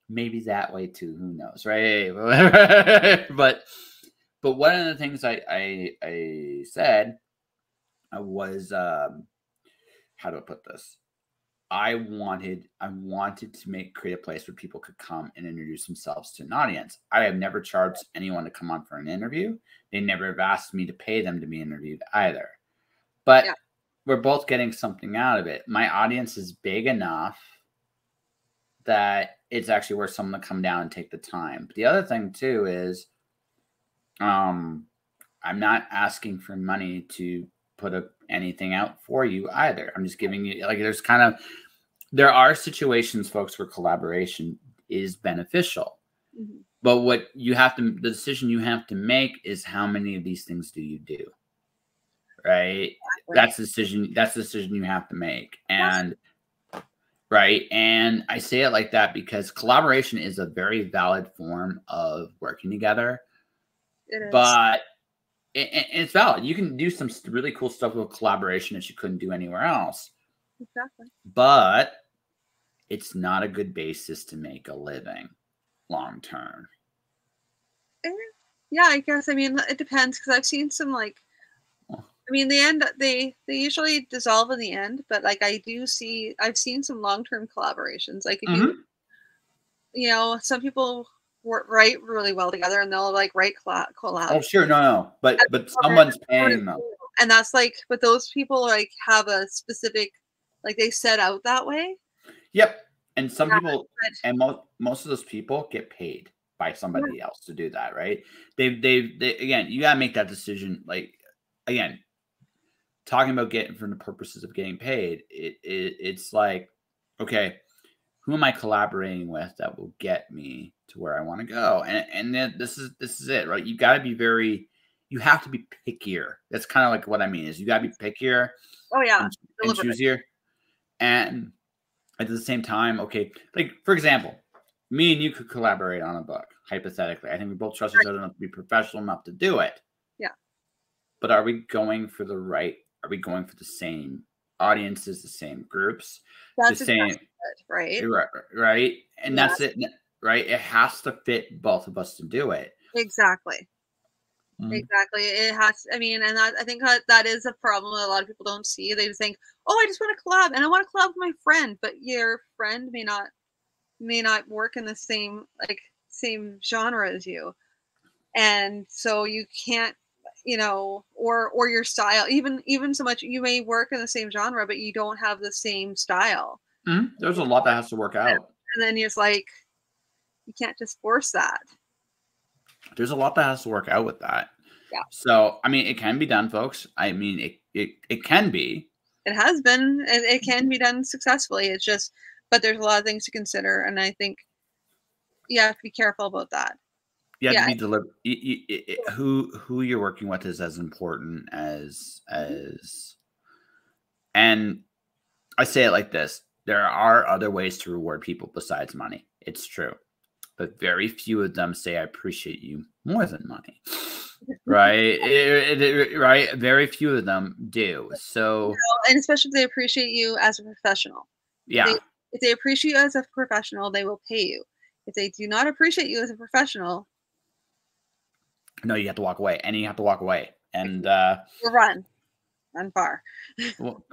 maybe that way too. Who knows, right? but one of the things I said was, how do I put this? I wanted to create a place where people could come and introduce themselves to an audience. I have never charged anyone to come on for an interview. They never have asked me to pay them to be interviewed either. But we're both getting something out of it. My audience is big enough that it's actually worth someone to come down and take the time. But the other thing too is, I'm not asking for money to put anything out for you either. I'm just giving you, like, there are situations, folks, where collaboration is beneficial. Mm-hmm. But the decision you have to make is how many of these things do you do? Right? That's the decision you have to make. And right. And I say it like that because collaboration is a very valid form of working together. It is. But it's valid. You can do some really cool stuff with collaboration that you couldn't do anywhere else. Exactly. But it's not a good basis to make a living long term. Yeah, I guess. I mean, it depends because I've seen some the end, they usually dissolve in the end, but like I've seen some long-term collaborations. Like if some people write really well together and they'll like write collab. Oh, sure. No. But someone's paying them. And that's but those people like have a specific, like they set out that way. Yep. And some people, and most of those people get paid by somebody else to do that, right? They again, you gotta make that decision. Like, again, talking about getting for the purposes of getting paid, it's like, okay, who am I collaborating with that will get me to where I want to go? And then this is it, right? You got to be you have to be pickier. That's kind of like what I mean is you got to be pickier. Oh yeah, and choosier. And at the same time, okay, like for example, me and you could collaborate on a book, hypothetically. I think we both trust each other enough to be professional enough to do it. Yeah. But are we going for the same audiences, the same groups? That's the same, right? Right. And that's it, right? It has to fit both of us to do it. Exactly. Mm-hmm. Exactly. It has, I think that is a problem that a lot of people don't see. They just think, oh, I just want to collab and I want to collab with my friend, but your friend may not work in the same genre as you. And so you can't, or your style, even so much, you may work in the same genre, but you don't have the same style. Mm-hmm. There's a lot that has to work out. And then it's like, you can't just force that. There's a lot that has to work out with that. Yeah. So, it can be done, folks. It can be. It has been. It can be done successfully. It's just, but there's a lot of things to consider. And I think you have to be careful about that. You have to be deliberate. Who you're working with is as important as. And I say it like this. There are other ways to reward people besides money. It's true. But very few of them say, I appreciate you more than money. Right? Right? Very few of them do. So, and especially if they appreciate you as a professional. Yeah. If they appreciate you as a professional, they will pay you. If they do not appreciate you as a professional, no, you have to walk away. And you have to walk away. And run far. Well,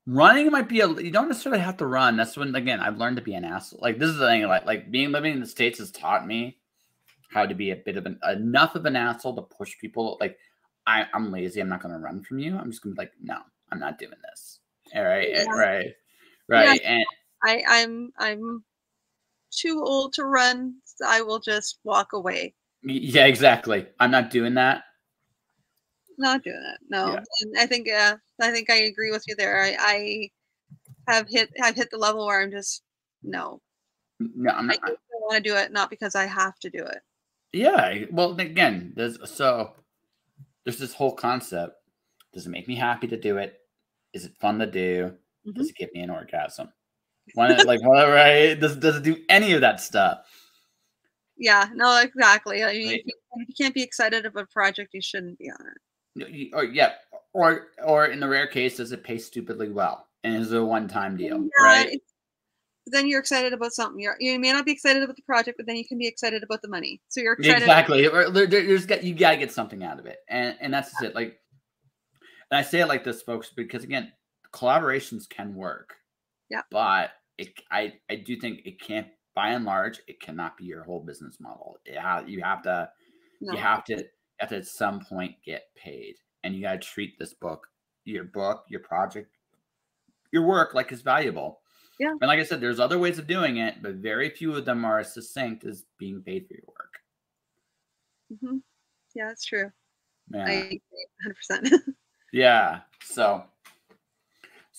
running might be you don't necessarily have to run. That's when, again, I've learned to be an asshole. Like, this is the thing, like living in the States has taught me how to be a bit of enough of an asshole to push people. Like, I'm lazy. I'm not going to run from you. I'm just going to be like, no, I'm not doing this. All right. Yeah. Right. Yeah. And I'm too old to run. So I will just walk away. Yeah, exactly. I'm not doing that. Not doing it. No. Yeah. And I think I agree with you there. I have hit the level where I'm just no. No, I'm I not. just don't want to do it, not because I have to do it. Yeah. Well, again, there's this whole concept. Does it make me happy to do it? Is it fun to do? Does it give me an orgasm? Like whatever. Right? Does it do any of that stuff? Yeah. No. Exactly. I mean, Right. if you can't be excited about a project, you shouldn't be on it. Or in the rare case, does it pay stupidly well and is it a one-time deal? Yeah, Right. Then you're excited about something. You may not be excited about the project, but then you can be excited about the money. So you're excited. Exactly. You gotta get something out of it, and that's just it. Like, and I say it like this, folks, because again, collaborations can work. Yeah. But I do think it can't. By and large, it cannot be your whole business model. You have to at some point get paid, and you got to treat this your project, your work like it's valuable. Yeah. And like I said, there's other ways of doing it, but very few of them are as succinct as being paid for your work. Mm-hmm. Yeah, that's true. Yeah. I agree 100%. Yeah. So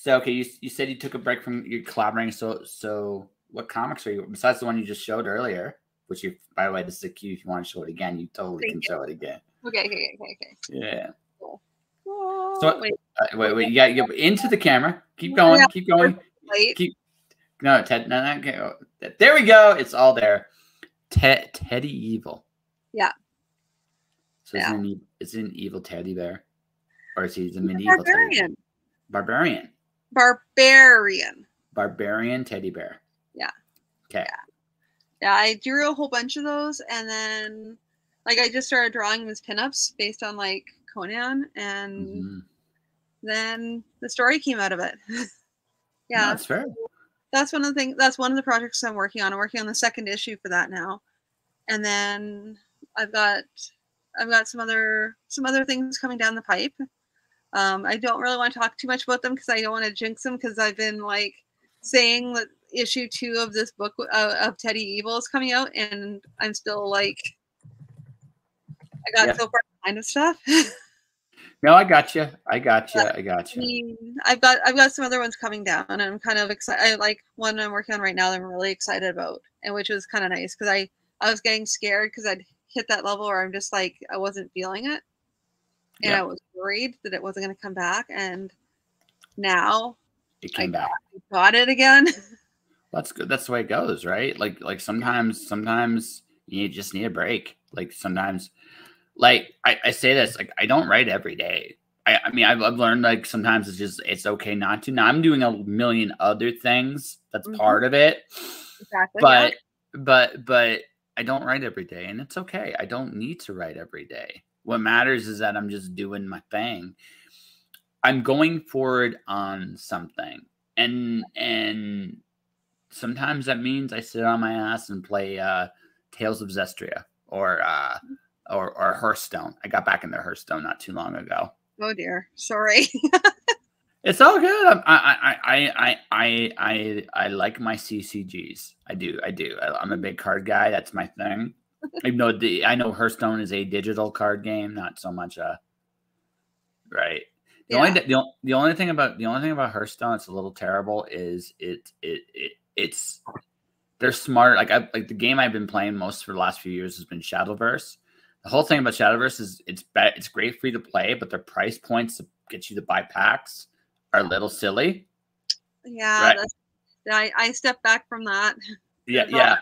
okay, you said you took a break from your collaborating. So what comics are you, besides the one you just showed earlier, which you, by the way, this is a cue. If you want to show it again, you totally can show it again. Okay. Yeah. Cool. So wait. You got into the camera. Keep going. Yeah, keep going. Wait. No, Ted. No. There we go. It's all there. Teddy Evil. Yeah. So is it an evil teddy bear, or is he the medieval barbarian? Barbarian teddy bear. Yeah. Okay. Yeah, I drew a whole bunch of those, and then like I just started drawing these pinups based on like Conan, and then the story came out of it. Yeah, no, that's fair. That's one of the things. That's one of the projects I'm working on. I'm working on the second issue for that now, and then I've got some other things coming down the pipe. I don't really want to talk too much about them because I don't want to jinx them, because I've been like saying that issue 2 of this book of Teddy Evil is coming out, and I'm still like, I got so far behind of stuff. No, I got you. I mean, I've got some other ones coming down, and I'm kind of excited. I like one I'm working on right now that I'm really excited about, and which was kind of nice because I was getting scared because I'd hit that level where I'm just like, I wasn't feeling it, and I was worried that it wasn't going to come back, and now it came back. Got it again. That's good. That's the way it goes, right? Like sometimes you just need a break. Like sometimes, like I say this, like I don't write every day. I mean, I've learned like sometimes it's okay not to. Now I'm doing a million other things. That's part of it. Exactly. But I don't write every day, and it's okay. I don't need to write every day. What matters is that I'm just doing my thing. I'm going forward on something, and sometimes that means I sit on my ass and play Tales of Zestria or Hearthstone. I got back into Hearthstone not too long ago. Oh dear, sorry. It's all good. I like my CCGs. I do. I'm a big card guy. That's my thing. I know Hearthstone is a digital card game, not so much right. The only thing about Hearthstone that's a little terrible is it's they're smart. Like the game I've been playing most for the last few years has been Shadowverse. The whole thing about Shadowverse is it's great for you to play, but their price points to get you to buy packs are a little silly. Yeah, right? I stepped back from that. Yeah.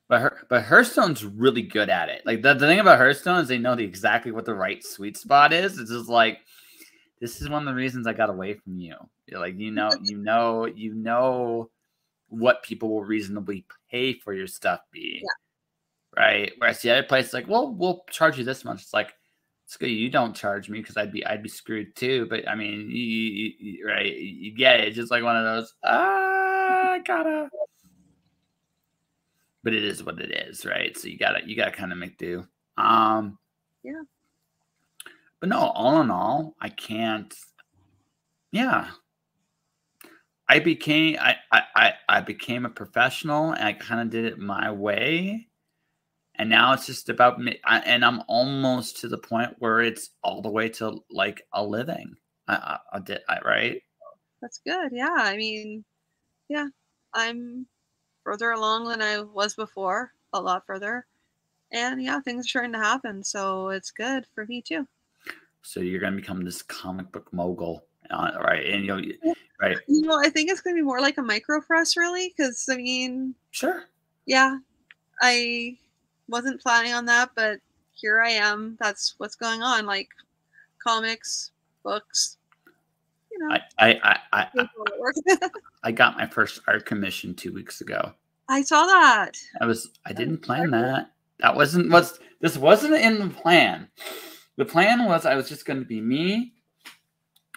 But Hearthstone's really good at it. Like the thing about Hearthstone is they know exactly what the right sweet spot is. It's just like, this is one of the reasons I got away from you. You're like, you know what people will reasonably pay for your stuff be. Yeah. Right. Whereas the other place, like, well, we'll charge you this much. It's like, it's good. You don't charge me because I'd be screwed too. But I mean, you get it. It's just like one of those, I gotta. But it is what it is, right? So you gotta kind of make do. Yeah. But no, all in all, I can't. Yeah. I I became a professional and I kind of did it my way. And now it's just about me. And I'm almost to the point where it's all the way to like a living. Right? That's good. Yeah. I mean, yeah, I'm further along than I was before, a lot further. And yeah, things are starting to happen. So it's good for me too. So you're going to become this comic book mogul. Right. And right. I think it's going to be more like a micro press, really. Because, I mean, Sure. Yeah, I wasn't planning on that, but here I am. That's what's going on. Like comics, books, I got my first art commission 2 weeks ago. I saw that. I didn't plan that. This wasn't in the plan. The plan was I was just going to be me,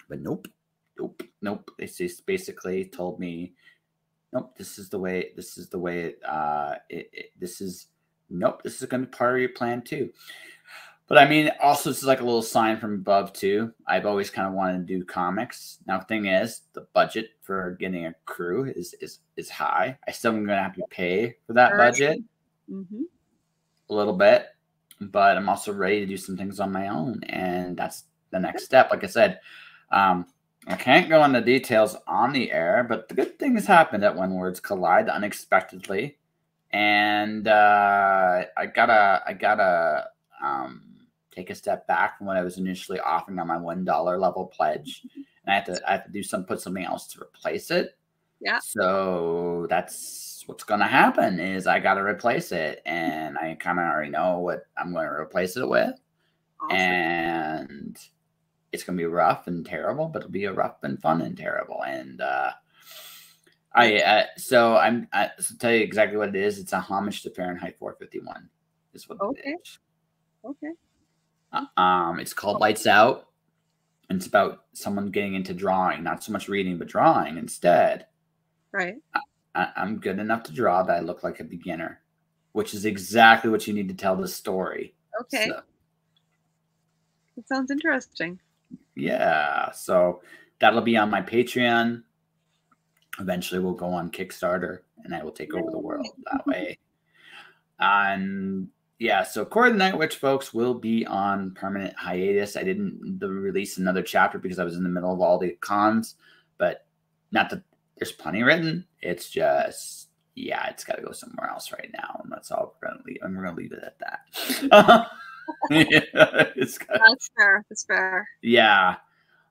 but nope. They just basically told me, nope, this is going to be part of your plan too. But I mean, also this is like a little sign from above too. I've always kind of wanted to do comics. Now, the thing is, the budget for getting a crew is high. I still am going to have to pay for that budget a little bit, but I'm also ready to do some things on my own, and that's the next step. Like I said, I can't go into details on the air, but the good things happened at When Words Collide unexpectedly, and I gotta take a step back from what I was initially offering on my $1 level pledge, and I have to put something else to replace it. Yeah. So that's what's going to happen is I got to replace it, and I kind of already know what I'm going to replace it with, and it's going to be rough and terrible, but it'll be a rough and fun and terrible. And so tell you exactly what it is. It's a homage to Fahrenheit 451 is what it is. Okay. It's called Lights Out, and it's about someone getting into drawing, not so much reading, but drawing instead. Right. I'm good enough to draw that I look like a beginner, which is exactly what you need to tell the story. Okay. So, it sounds interesting. Yeah. So that'll be on my Patreon. Eventually we'll go on Kickstarter and I will take over the world that way. And yeah, so Core of the Night Witch, folks, will be on permanent hiatus. I didn't release another chapter because I was in the middle of all the cons, but not that there's plenty written. It's just, yeah, it's got to go somewhere else right now. And that's all we're going to leave. And we're going to leave it at that. Yeah, that's fair. That's fair. Yeah.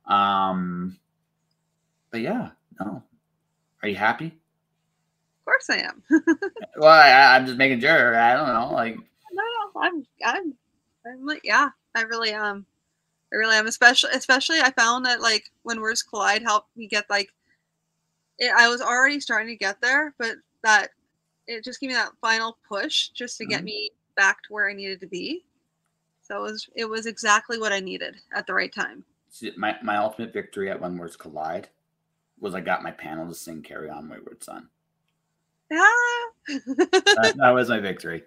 But yeah, no. Are you happy? Of course I am. Well, I'm just making sure. I don't know. Like, no, I'm like, yeah, I really am. Especially I found that like When Words Collide helped me get like I was already starting to get there, but that it just gave me that final push just to get me back to where I needed to be. So it was exactly what I needed at the right time. See, my ultimate victory at When Words Collide was I got my panel to sing "Carry On, Wayward Son." Yeah. that was my victory.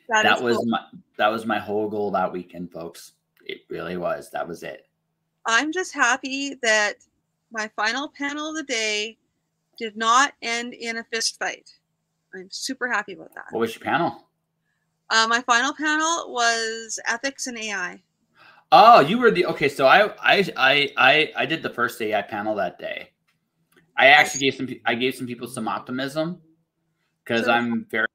That was my whole goal that weekend, folks. It really was. That was it. I'm just happy that my final panel of the day did not end in a fist fight. I'm super happy about that. What was your panel? My final panel was ethics and AI. Oh, you were okay. So I did the first AI panel that day. I actually gave some people some optimism because I'm very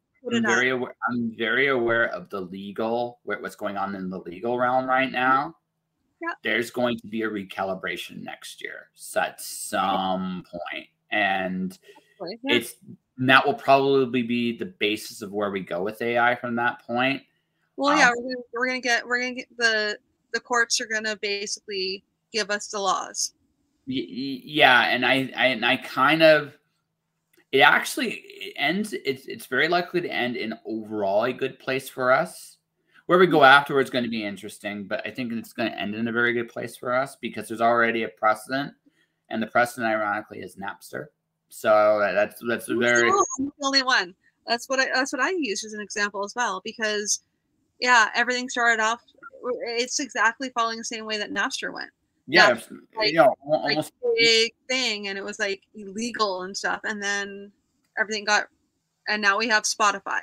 aware of the legal what's going on in the legal realm right now. Yeah. There's going to be a recalibration next year at some point, and that will probably be the basis of where we go with AI from that point. Well, yeah, we're gonna get the courts are gonna basically give us the laws. Yeah, and I kind of it actually ends. It's very likely to end in overall a good place for us. Where we go afterwards is going to be interesting, but I think it's going to end in a very good place for us because there's already a precedent, and the precedent, ironically, is Napster. So that's very. I'm the only one. That's what I use as an example as well because, yeah, everything started off. It's exactly following the same way that Napster went. Yeah, almost like big thing, and it was like illegal and stuff, and then everything got, and now we have Spotify.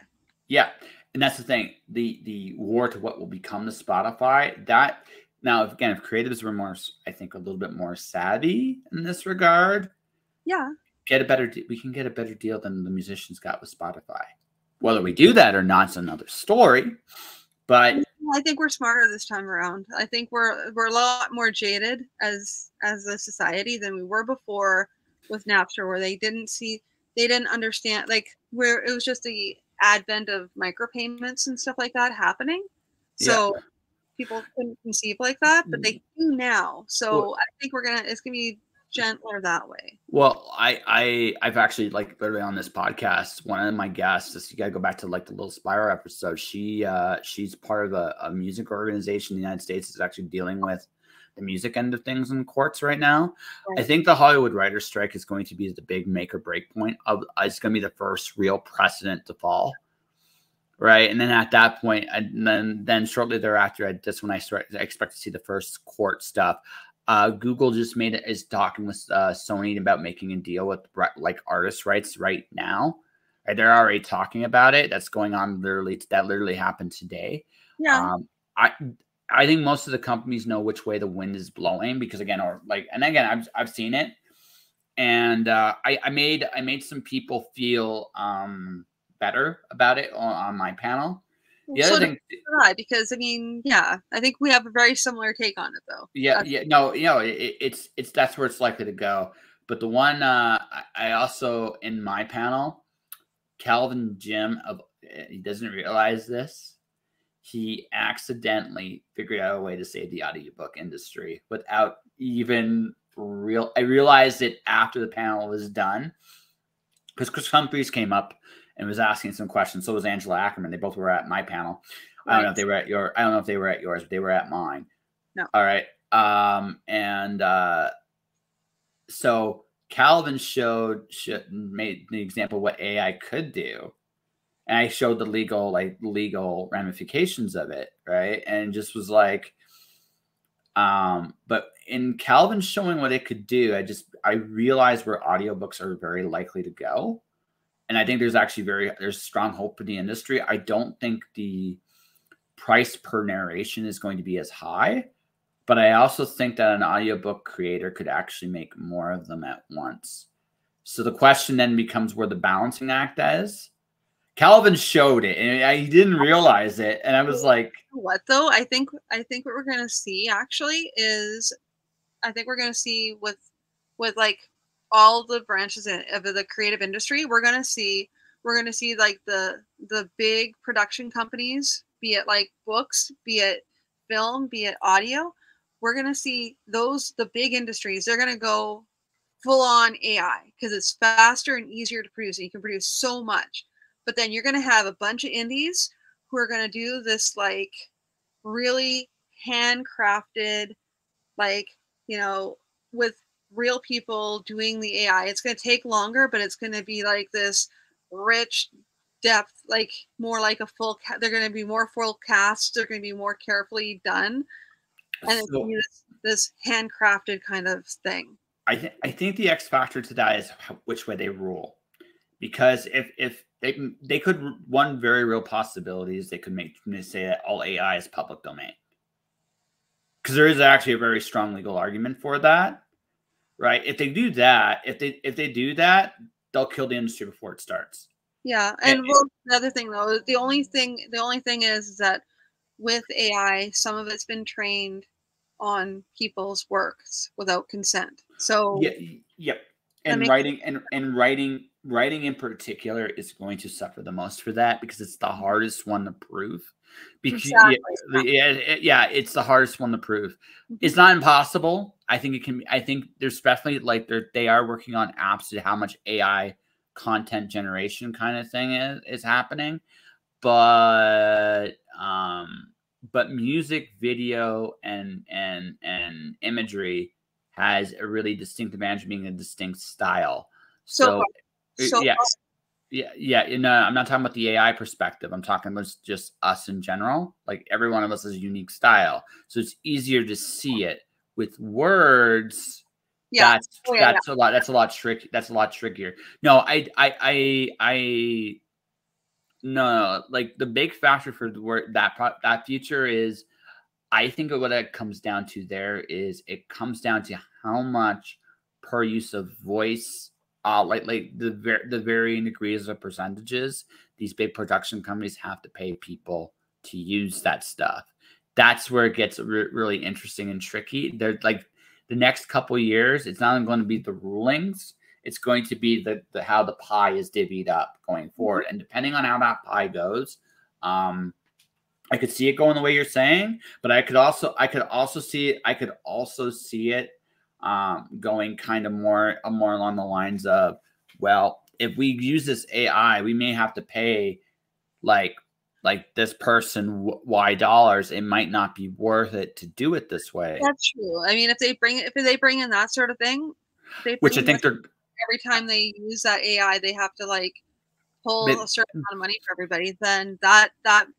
Yeah. And that's the thing, the war to what will become the Spotify. That now, again, if creatives were more, I think, a little bit more savvy in this regard, yeah, we can get a better deal than the musicians got with Spotify. Whether we do that or not is another story. But I think we're smarter this time around. I think we're a lot more jaded as a society than we were before with Napster, where they didn't understand, like, where it was just the advent of micropayments and stuff like that happening. So people couldn't conceive like that, but they do now. So I think it's gonna be gentler that way. Well, I've actually, like, literally on this podcast, one of my guests, you gotta go back to like the Little Spiral episode. She's part of a music organization in the United States that's actually dealing with the music end of things in courts right now. Right. I think the Hollywood writers' strike is going to be the big make or break point of, it's going to be the first real precedent to fall. Right. And then at that point, and then shortly thereafter, that's when I expect to see the first court stuff. Google is talking with Sony about making a deal with like artist rights right now. Right? They're already talking about it. That's going on that literally happened today. Yeah. I think most of the companies know which way the wind is blowing because I've seen it, and I made some people feel better about it on my panel. The other thing, because I mean, yeah, I think we have a very similar take on it, though. It's that's where it's likely to go. But the one I also in my panel, Calvin Jim, he doesn't realize this. He accidentally figured out a way to save the audiobook industry without even I realized it after the panel was done because Chris Humphries came up and was asking some questions. So was Angela Ackerman. They both were at my panel. Right. I don't know if they were at yours, but they were at mine. No. All right. So Calvin made the example of what AI could do. And I showed the legal ramifications of it. Right. And just was like, but in Calvin showing what it could do, I realized where audiobooks are very likely to go. And I think there's strong hope for the industry. I don't think the price per narration is going to be as high, but I also think that an audiobook creator could actually make more of them at once. So the question then becomes where the balancing act is. Calvin showed it, and he didn't realize it, and I was like, "What though?" I think what we're gonna see actually is, I think we're gonna see with like all the branches of the creative industry, we're gonna see like the big production companies, be it like books, be it film, be it audio. We're gonna see the big industries. They're gonna go full on AI because it's faster and easier to produce. And you can produce so much. But then you're going to have a bunch of indies who are going to do this like really handcrafted, like, with real people doing the AI. It's going to take longer, but it's going to be like this rich depth, like more like a they're going to be more full cast. They're going to be more carefully done. And it's going to be this handcrafted kind of thing. I think the X factor to that is which way they rule. Because if they could, one very real possibility is they could say that all AI is public domain. Because there is actually a very strong legal argument for that, right? If they do that, if they do that, they'll kill the industry before it starts. Yeah, and the other thing though, the only thing is that with AI, some of it's been trained on people's works without consent. So yeah. And writing in particular is going to suffer the most for that because it's the hardest one to prove. Because it's the hardest one to prove. It's not impossible. I think it can be. I think there's definitely they are working on apps to how much AI content generation kind of thing is happening, but music, video, and imagery has a really distinct advantage of being a distinct style. So yeah. I'm not talking about the AI perspective. I'm talking about just us in general. Like every one of us has a unique style, so it's easier to see it with words. Yeah. That's a lot. That's a lot tricky. That's a lot trickier. No, no, like the big factor for the word that future is, I think what it comes down to there is it comes down to how much per use of voice, like the varying degrees of percentages these big production companies have to pay people to use that stuff. That's where it gets really interesting and tricky. They're like the next couple of years, it's not going to be the rulings. It's going to be the how the pie is divvied up going forward, and depending on how that pie goes, I could see it going the way you're saying, but I could also see it going kind of more along the lines of, well, if we use this AI, we may have to pay like this person Y dollars. It might not be worth it to do it this way. That's true. I mean, if they bring in that sort of thing, which I think they're every time they use that AI, they have to like pull a certain amount of money for everybody, then that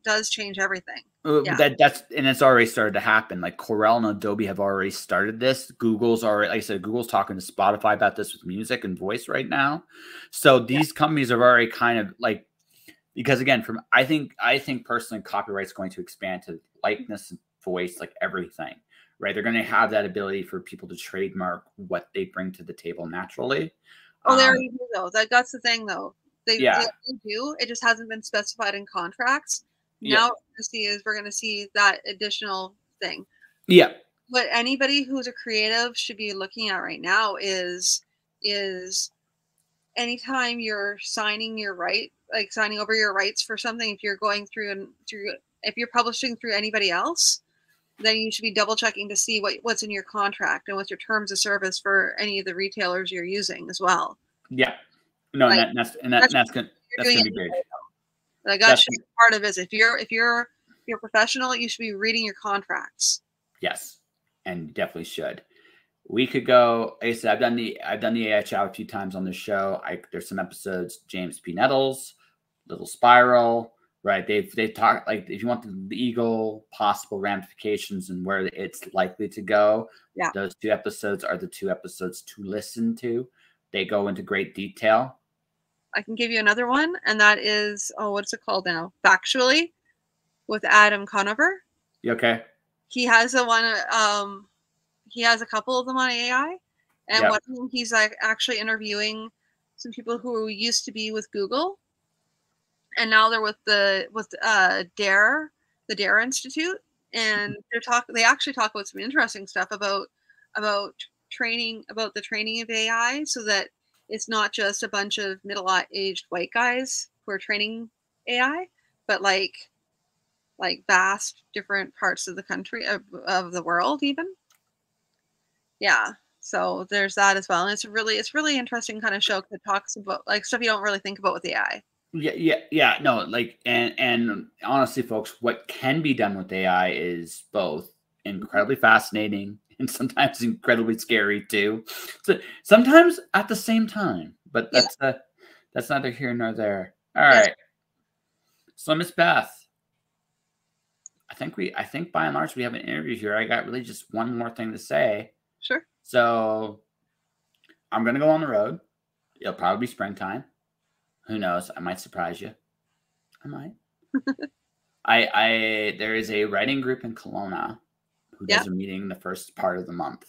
does change everything. Yeah. And it's already started to happen. Like Corel and Adobe have already started this. Google's already, like I said, Google's talking to Spotify about this with music and voice right now. So these companies are already kind of like, because again, I think personally, copyright's going to expand to likeness and voice, like everything, right? They're going to have that ability for people to trademark what they bring to the table naturally. Oh, they already do though. That's the thing though. They do. It just hasn't been specified in contracts. Now what we're going to see that additional thing. Yeah. What anybody who's a creative should be looking at right now is anytime you're signing over your rights for something, if you're going through if you're publishing through anybody else, then you should be double checking to see what's in your contract and what's your terms of service for any of the retailers you're using as well. Yeah. No, like, that's gonna be big. Like that's just part of it. If you're professional, you should be reading your contracts. Yes, and definitely should. We could go. Like I said, I've done the AI chat a few times on the show. There's some episodes. James P. Nettles, Little Spiral, right? They've talked, like, if you want the legal possible ramifications and where it's likely to go. Yeah, those 2 episodes are the 2 episodes to listen to. They go into great detail. I can give you another one, and that is, what's it called now? Factually, with Adam Conover. Okay. He has he has a couple of them on AI, and one of them he's like actually interviewing some people who used to be with Google, and now they're with the DARE Institute, and they actually talk about some interesting stuff about the training of AI, so that it's not just a bunch of middle-aged white guys who are training AI, but like vast different parts of the country of the world even. Yeah, so there's that as well, and it's really interesting kind of show that talks about like stuff you don't really think about with AI. Yeah. No, like, and honestly, folks, what can be done with AI is both incredibly fascinating and sometimes incredibly scary too. So sometimes at the same time, but that's neither here nor there. All right. So Miss Beth, I think by and large we have an interview here. I got really just one more thing to say. Sure. So I'm gonna go on the road. It'll probably be springtime. Who knows? I might surprise you. I might. There is a writing group in Kelowna who does a meeting the first part of the month,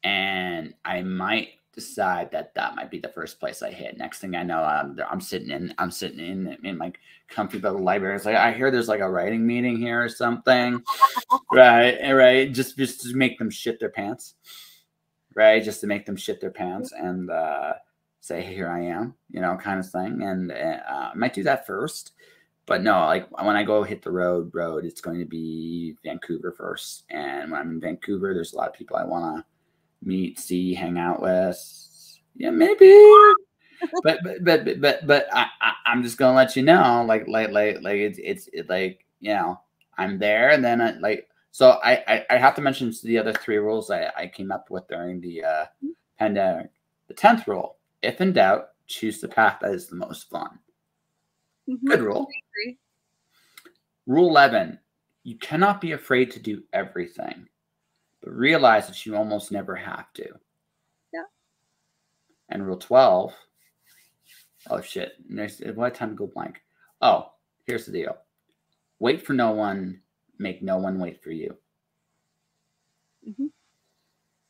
and I might decide that might be the first place I hit. Next thing I know, I'm sitting in my comfy little library. It's like, I hear there's like a writing meeting here or something, right? Just to make them shit their pants, right? Just to make them shit their pants and say, hey, here I am, kind of thing. And I might do that first. But no, like when I go hit the road, it's going to be Vancouver first. And when I'm in Vancouver, there's a lot of people I want to meet, see, hang out with. Yeah, maybe. but I'm just gonna let you know, like it's like, I'm there, and then so I have to mention the other 3 rules I came up with during the pandemic. The 10th rule: if in doubt, choose the path that is the most fun. Good rule. Rule 11: you cannot be afraid to do everything, but realize that you almost never have to. And rule 12. Oh, shit. What time to go blank? Oh, here's the deal. Wait for no one. Make no one wait for you. Mm-hmm.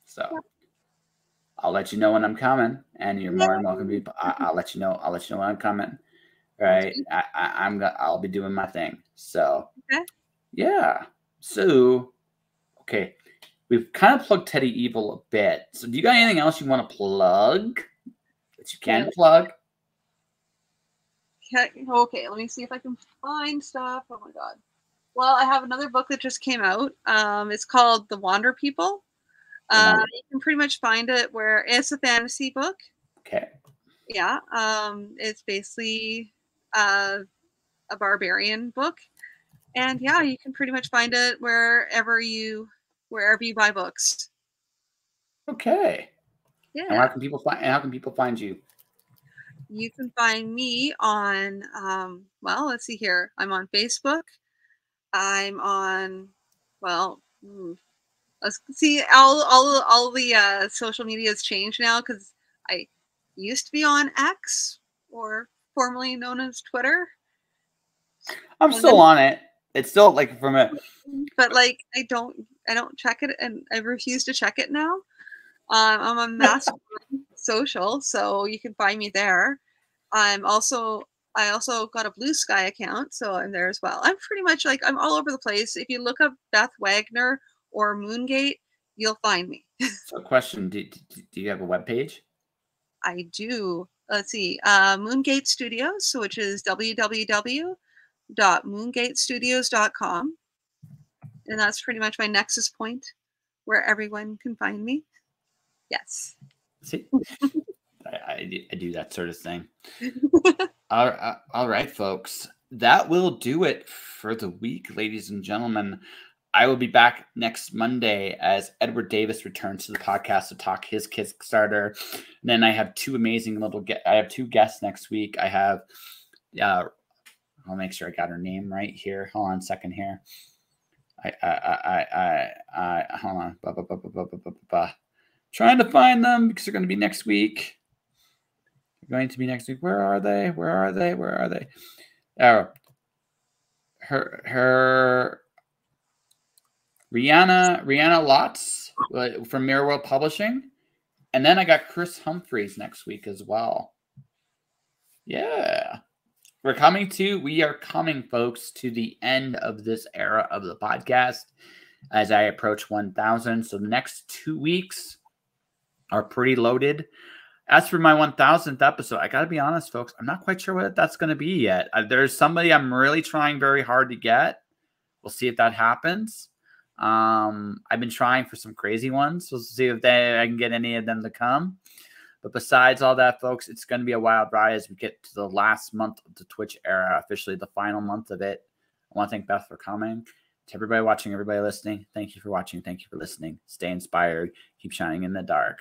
So I'll let you know when I'm coming, and you're more than welcome to be. I'll let you know. I'll let you know when I'm coming. Right? I'll be doing my thing. So okay. Yeah. So okay, we've kind of plugged Teddy Evil a bit. So do you got anything else you want to plug that you can plug? Okay, let me see if I can find stuff. Oh my god. Well, I have another book that just came out. It's called The Wanderpeople. You can pretty much find it where it's a fantasy book. Okay. Yeah. It's basically a barbarian book. And yeah, you can pretty much find it wherever you buy books. Okay. Yeah. And how can people find you? You can find me on well, let's see here. I'm on Facebook. I'm on let's see, all the social media has changed now because I used to be on X, or formerly known as Twitter. I'm still on it. It's still like from a, but like I don't check it, and I refuse to check it now. I'm on Mastodon Social, so you can find me there. I also got a Blue Sky account, so I'm there as well. I'm pretty much like I'm all over the place. If you look up Beth Wagner or Moongate, you'll find me. So question, do you have a webpage? I do. Let's see. Moongate Studios, which is www.moongatestudios.com. And that's pretty much my nexus point where everyone can find me. Yes. See, I do that sort of thing. All right, folks. That will do it for the week, ladies and gentlemen. I will be back next Monday as Edward Davis returns to the podcast to talk his Kickstarter. And then I have two amazing I have two guests next week. I have, I'll make sure I got her name right here. Hold on a second here. Hold on. Trying to find them because they're going to be next week. They're going to be next week. Where are they? Oh, her Rihanna Lotz from Mirror World Publishing, and then I got Chris Humphreys next week as well. Yeah, we are coming, folks, to the end of this era of the podcast as I approach 1,000. So the next 2 weeks are pretty loaded. As for my 1,000th episode, I got to be honest, folks, I'm not quite sure what that's going to be yet. There's somebody I'm really trying very hard to get. We'll see if that happens. I've been trying for some crazy ones. We'll see if I can get any of them to come. But besides all that, folks, it's going to be a wild ride as we get to the last month of the Twitch era, officially the final month of it. I want to thank Beth for coming. To everybody watching, everybody listening, thank you for watching. Thank you for listening. Stay inspired. Keep shining in the dark.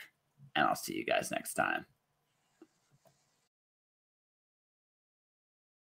And I'll see you guys next time.